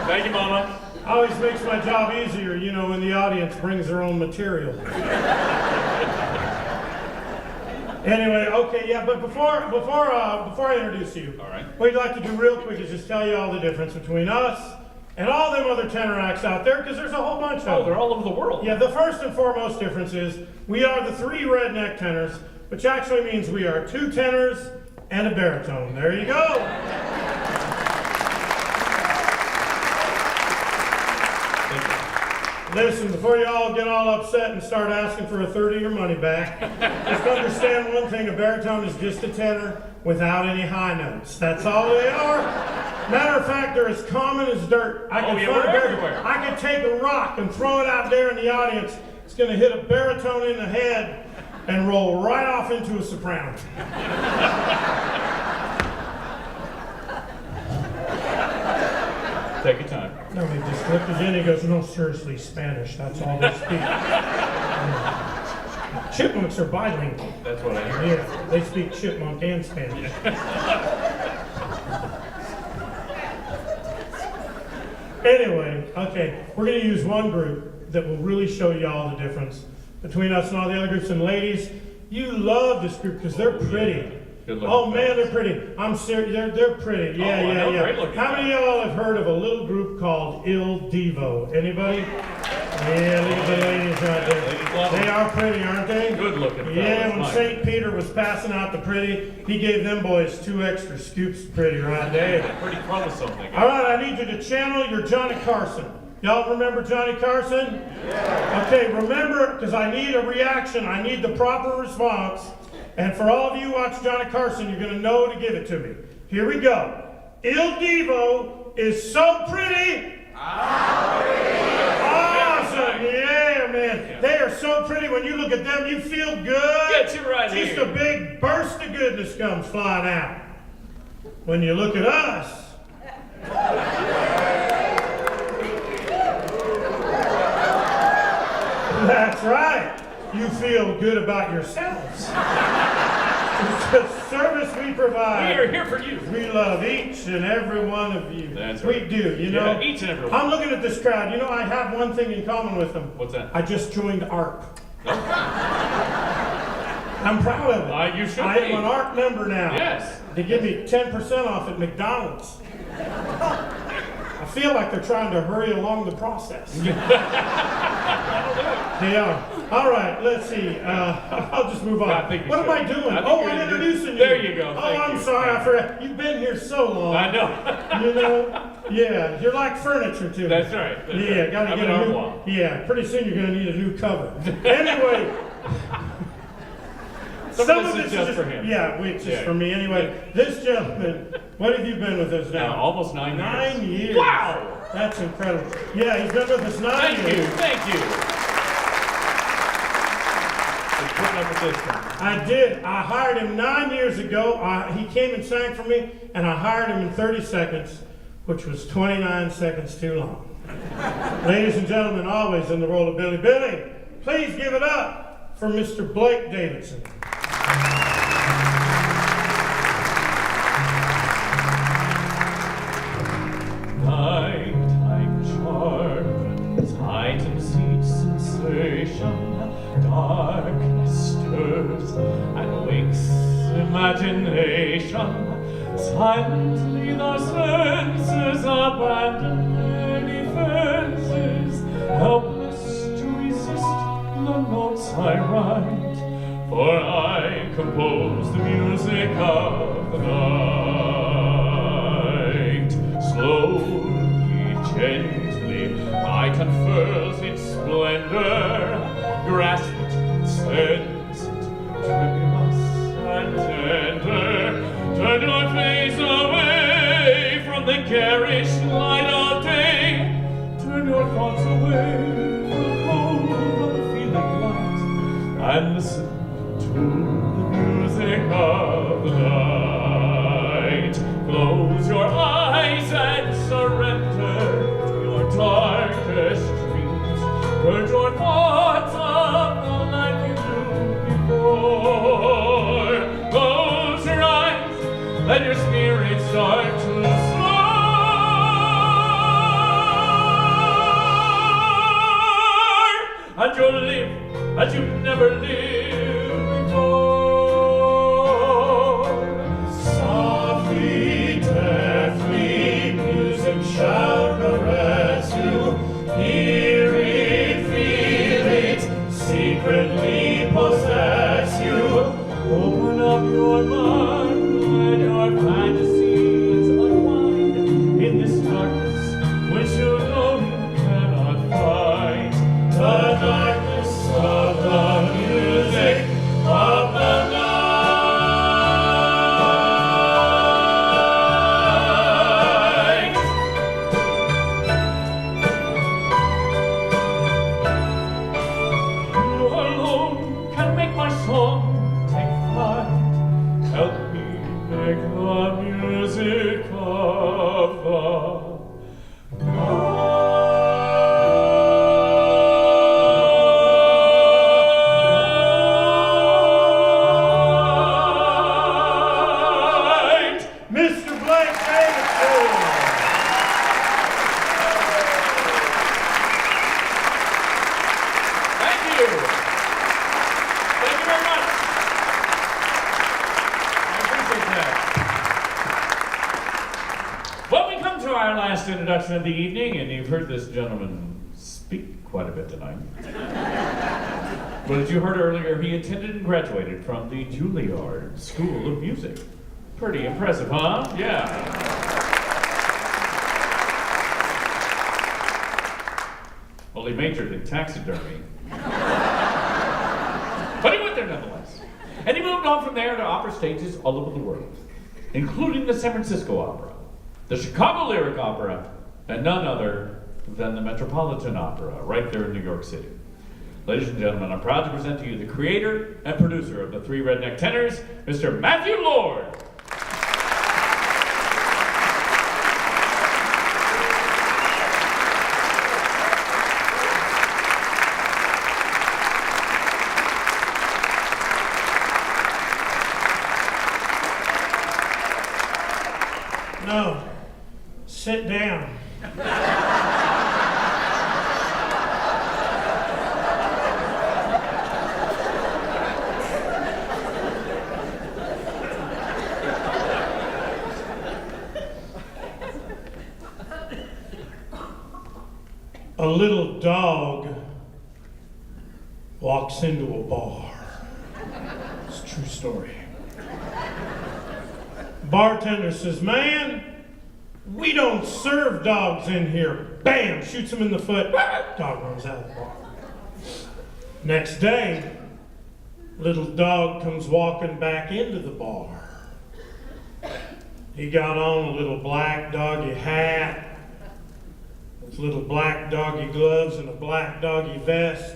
Thank you, Mama. Always makes my job easier, you know, when the audience brings their own material. Anyway, okay, yeah, but before I introduce you, All right. what we'd like to do real quick is just tell you all the difference between us and all them other tenor acts out there, because there's a whole bunch of them. Oh, they're all over the world. Yeah, the first and foremost difference is we are the 3 redneck tenors, which actually means we are 2 tenors and a baritone. There you go. Listen, before you all get all upset and start asking for a third of your money back, just understand one thing, a baritone is just a tenor without any high notes. That's all they are. Matter of fact, they're as common as dirt. I can we're everywhere. I could take a rock and throw it out there in the audience. It's going to hit a baritone in the head and roll right off into a soprano. Take your time. No, he just looked again. He goes, "No, seriously, Spanish. That's all they speak." Chipmunks are bilingual. That's what I hear. Yeah, they speak chipmunk and Spanish. Anyway, okay, we're going to use one group that will really show you all the difference between us and all the other groups. And ladies, you love this group because they're pretty. Good looking Oh man, fellas. they're pretty. I'm serious. They're pretty. Yeah, Oh, I yeah, know, yeah. great looking How many of y'all have heard of a little group called Il Divo? Anybody? Yeah, look at the ladies right there. Ladies love 'em. They are pretty, aren't they? Good looking fellas. Yeah, when Mike. St. Peter was passing out the pretty, he gave them boys 2 extra scoops of pretty right there. Pretty chromosome thing. All right, I need you to channel your Johnny Carson. Y'all remember Johnny Carson? Yeah. Okay, remember, because I need a reaction. I need the proper response. And for all of you who watch Johnny Carson, you're going to know to give it to me. Here we go. Il Divo is so pretty. Awesome. Yeah, man. They are so pretty. When you look at them, you feel good. Get you right Just here. a big burst of goodness comes flying out. When you look at us, that's right. You feel good about yourselves. It's the service we provide. We are here for you. We love each and every one of you. That's We right. do, you know. Yeah, each and every one. I'm looking at this crowd. You know, I have one thing in common with them. What's that? I just joined ARP. I'm proud of it. You should I be. am an ARP member now. Yes. They give me 10% off at McDonald's. I feel like they're trying to hurry along the process. They are. All right, let's see. I'll just move on. I think you What am I should. doing? I think Oh, you're I'm gonna do- introducing you. There you go. Oh, Thank I'm you. sorry. I forgot. You've been here so long. I know. You know? Yeah, you're like furniture to me. That's right. That's Yeah, right. gotta I'm get an a new. armoire. Yeah, pretty soon you're gonna need a new cover. Anyway. Some of this is just for him. Yeah, it's just Yeah. for me. Anyway, this gentleman, what have you been with us now? Almost 9 years. 9 years. Wow! That's incredible. Yeah, he's been with us 9 Thank years. you. Thank you. Let's put up with this one. I did. I hired him 9 years ago. He came and sang for me, and I hired him in 30 seconds, which was 29 seconds too long. Ladies and gentlemen, always in the role of Billy Billy, please give it up for Mr. Blake Davidson. Nighttime charm, tight and sweet sensation, darkness stirs and wakes imagination. Silently the senses abandon their defenses, helpless to resist the notes I write, for I compose the music of the night. Slowly, gently, night unfurls its splendor, grasp it, sense it, tremulous and tender. Turn your face away from the garish light of day. Turn your thoughts away from the cold, unfeeling light, and listen to the music of the night. Open up your mind, let your fantasies unwind in this darkness which you know you cannot find. The darkness of the music of the night. You alone can make my song take flight. Help me make the music of the night. Mr. Blake Davidson. Thank you. Thank you very much. I appreciate that. Well, we come to our last introduction of the evening, and you've heard this gentleman speak quite a bit tonight. But as you heard earlier, he attended and graduated from the Juilliard School of Music. Pretty impressive, huh? Yeah. Well, he majored in taxidermy. But he went there nonetheless. And he moved on from there to opera stages all over the world, including the San Francisco Opera, the Chicago Lyric Opera, and none other than the Metropolitan Opera, right there in New York City. Ladies and gentlemen, I'm proud to present to you the creator and producer of the three Redneck Tenors, Mr. Matthew Lord. No, sit down. A little dog walks into a bar. It's a true story. Bartender says, "Man, we don't serve dogs in here." Bam! Shoots him in the foot. Dog runs out of the bar. Next day, little dog comes walking back into the bar. He got on a little black doggy hat, with little black doggy gloves and a black doggy vest,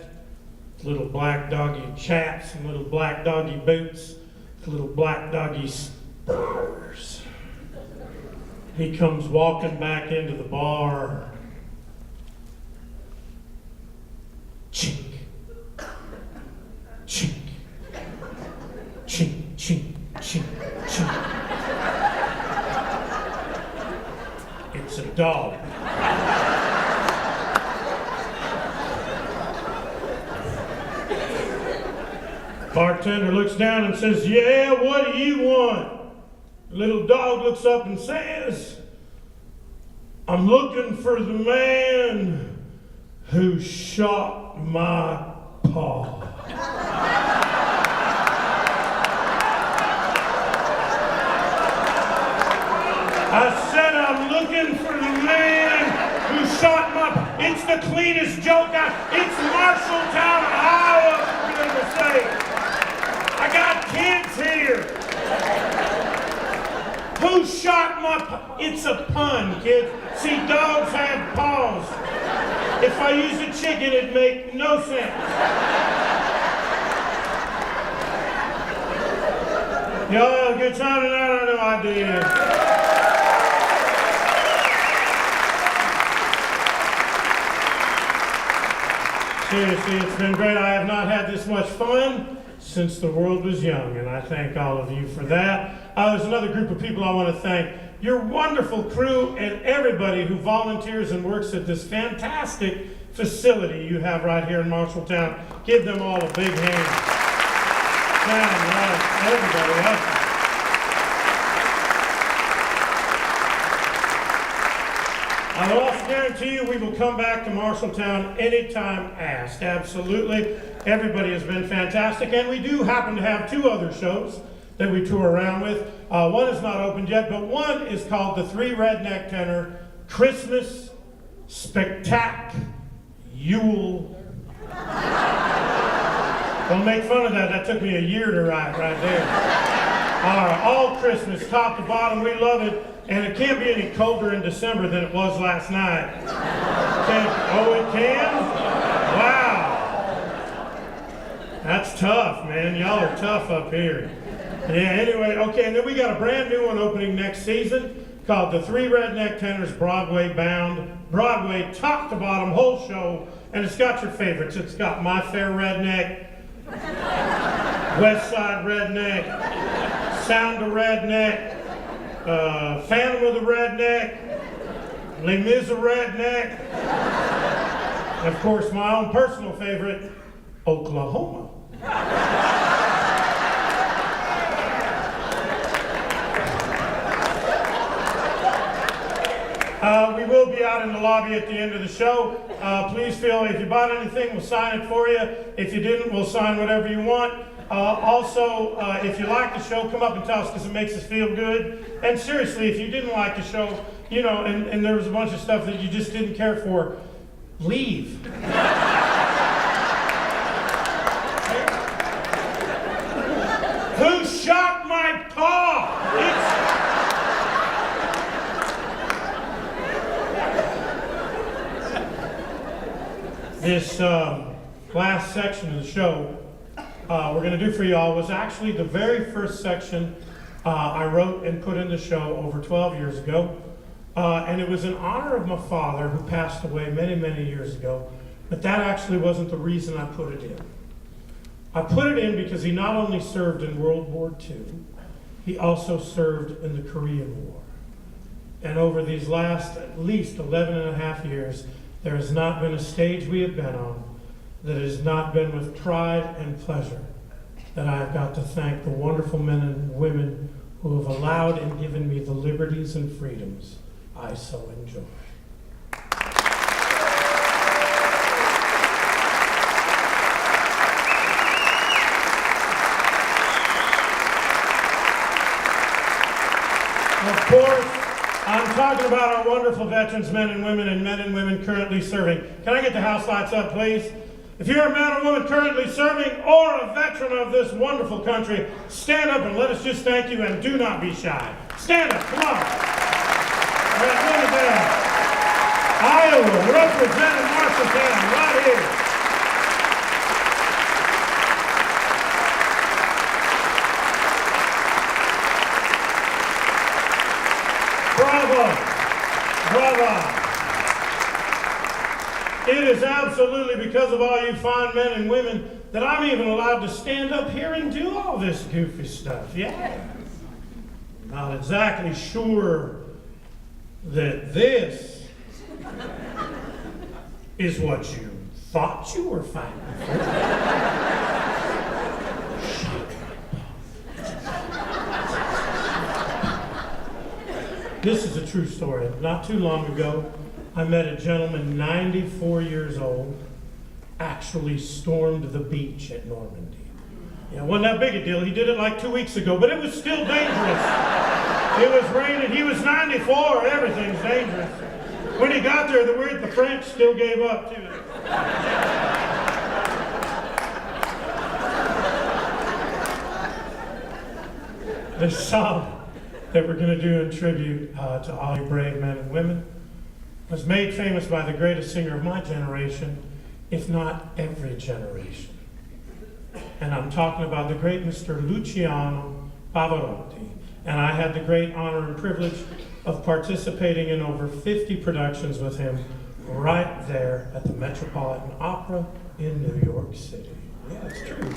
with little black doggy chaps and little black doggy boots, with little black doggy spurs. He comes walking back into the bar. Chink, chink, chink, chink, chink, chink. It's a dog. Bartender looks down and says, "Yeah, what do you want?" The little dog looks up and says, "I'm looking for the man who shot my paw." I said, "I'm looking for the man who shot my paw." It's the cleanest joke it's Marshalltown, Iowa, for goodness sake. I got kids here. Who shot my paw? It's a pun, kids. See, dogs have paws. If I use a chicken, it'd make no sense. Y'all have a good time tonight? I know I did. Seriously, it's been great. I have not had this much fun since the world was young, and I thank all of you for that. There's another group of people I want to thank. Your wonderful crew and everybody who volunteers and works at this fantastic facility you have right here in Marshalltown. Give them all a big hand. Sam, Russ, everybody else. I will also guarantee you we will come back to Marshalltown anytime asked. Absolutely. Everybody has been fantastic, and we do happen to have 2 other shows that we tour around with. One is not opened yet, but one is called the 3 Redneck Tenor Christmas Spectac Yule. Don't make fun of that. That took me a year to write right there. All Christmas, top to bottom. We love it. And it can't be any colder in December than it was last night. Oh, it can? Wow. That's tough, man. Y'all are tough up here. Yeah, anyway, okay, and then we got a brand new one opening next season called the 3 Redneck Tenors Broadway Bound. Broadway, top to bottom, whole show. And it's got your favorites. It's got My Fair Redneck, West Side Redneck, Sound of Redneck, Phantom of the Redneck, Les Mis of Redneck, and of course my own personal favorite, Oklahoma. We will be out in the lobby at the end of the show. Please feel if you bought anything, we'll sign it for you. If you didn't, we'll sign whatever you want. Also, if you like the show, come up and tell us because it makes us feel good. And seriously, if you didn't like the show, you know, and there was a bunch of stuff that you just didn't care for, leave. Who shot my paw? This last section of the show we're going to do for y'all was actually the very first section I wrote and put in the show over 12 years ago. And it was in honor of my father who passed away many, many years ago. But that actually wasn't the reason I put it in. I put it in because he not only served in World War II, he also served in the Korean War. And over these last at least 11 and a half years, there has not been a stage we have been on that has not been with pride and pleasure that I have got to thank the wonderful men and women who have allowed and given me the liberties and freedoms I so enjoy. Of course, I'm talking about our wonderful veterans, men and women currently serving. Can I get the house lights up, please? If you're a man or woman currently serving or a veteran of this wonderful country, stand up and let us just thank you, and do not be shy. Stand up, come on. All right, look at that. Iowa, representing Marshalltown, right here. Bravo. Bravo. It is absolutely because of all you fine men and women that I'm even allowed to stand up here and do all this goofy stuff. Yeah. Not exactly sure that this is what you thought you were fighting for. This is a true story. Not too long ago, I met a gentleman, 94 years old, actually stormed the beach at Normandy. Yeah, it wasn't that big a deal. He did it like 2 weeks ago, but it was still dangerous. It was raining. He was 94. Everything's dangerous. When he got there, the French still gave up, too. This song that we're going to do in tribute to all you brave men and women was made famous by the greatest singer of my generation, if not every generation. And I'm talking about the great Mr. Luciano Pavarotti. And I had the great honor and privilege of participating in over 50 productions with him right there at the Metropolitan Opera in New York City. Yeah, it's true.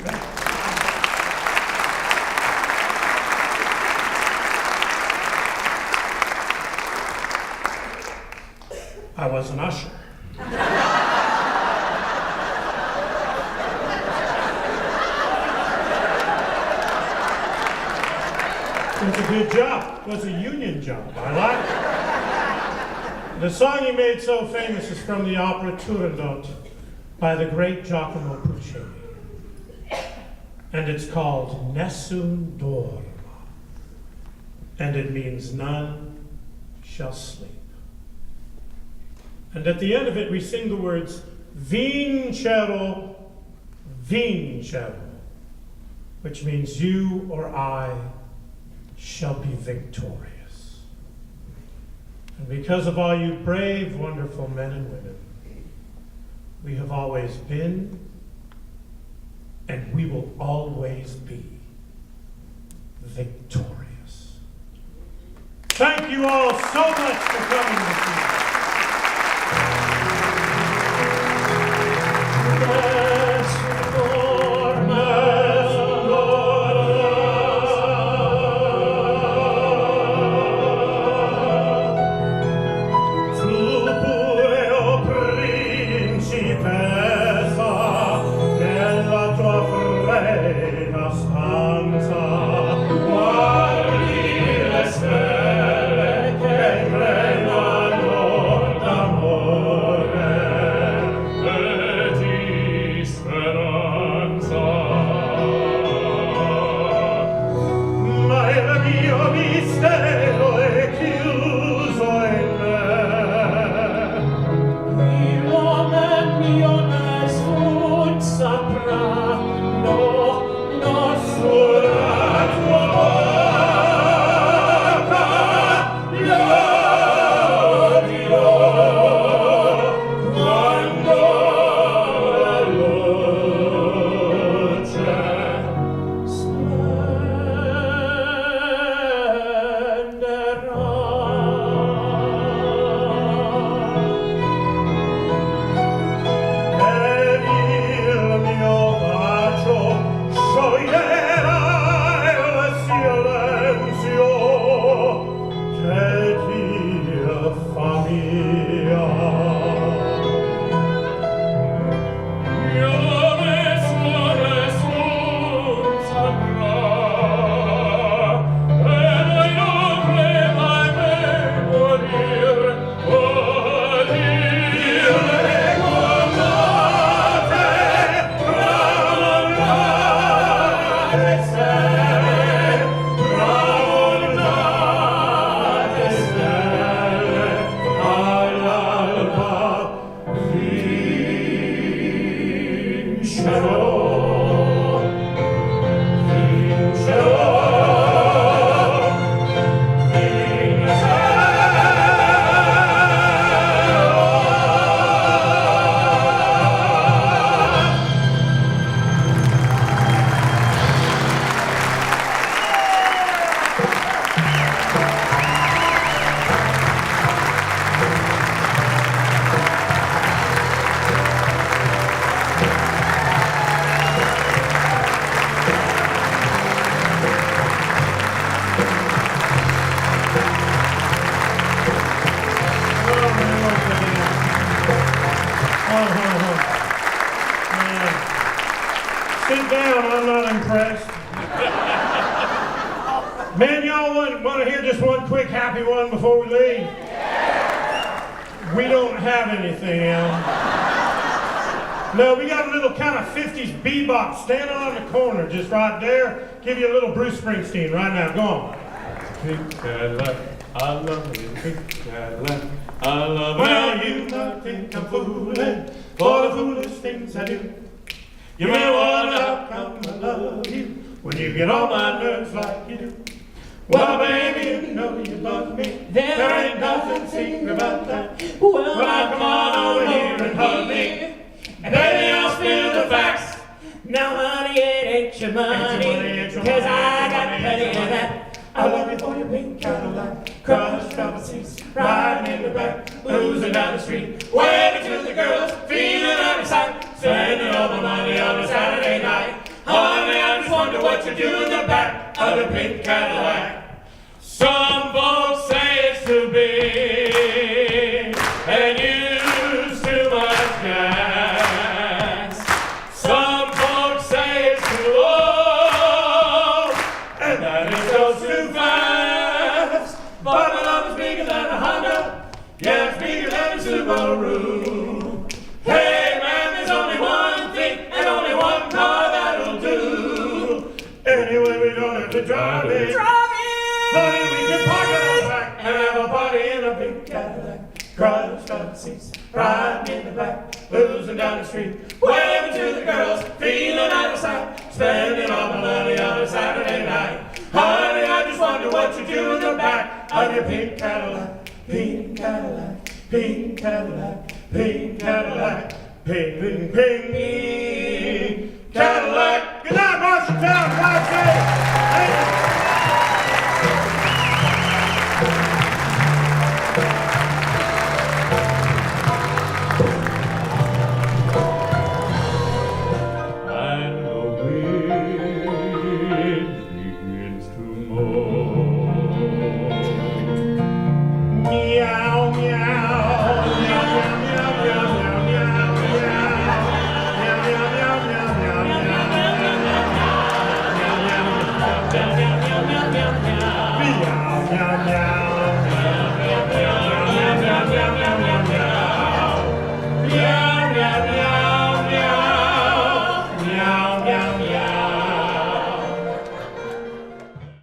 I was an usher. It was a good job. It was a union job. I liked it. The song he made so famous is from the opera Turandot by the great Giacomo Puccini. and it's called Nessun Dorma, and it means none shall sleep. And at the end of it, we sing the words, Vincero, vincero, which means you or I shall be victorious. And because of all you brave, wonderful men and women, we have always been, and we will always be victorious. Thank you all so much for coming this evening. Sit down, I'm not impressed. Man, y'all want to hear just one quick happy one before we leave? We don't have anything else. No, we got a little kind of 50s bebop standing on the corner just right there. Give you a little Bruce Springsteen right now. Go on. Pink Cadillac, I love you, pink Cadillac. I love you. Well, you might think I'm fooling for the foolish things I do. You may wonder how come I love you when you get on my nerves like you do. Well, baby, you know you love me. There ain't nothing secret about that. Well, now come on over here and hug me. And baby, I'll spill the facts. Now, honey, it ain't your money, 'cause I got plenty of that. I love you for your pink Cadillac, crushed rubber seats, riding in the back, losing down the street, waving to the girls, feeling out of sight, spending all my money on a Saturday night. Honey, I just wonder what you do in the back of the pink Cadillac. Some folks say it's too big and use too much gas. Some folks say it's too old and that it goes too fast. But my love is bigger than a Honda, yeah, it's bigger than a Subaru. Hey man, there's only one thing and only one car that'll do. to drive it. Honey, we can park it out back and have a party in a big Cadillac. Crowds, front seats, riding in the back, boozing down the street, waving to the girls, feeling out of sight, spending all my money on a Saturday night. Honey, I just wonder what you do in the back of your pink Cadillac, pink Cadillac, pink Cadillac, pink Cadillac, pink, pink, pink, pink Cadillac. Good night, Marshalltown. God save.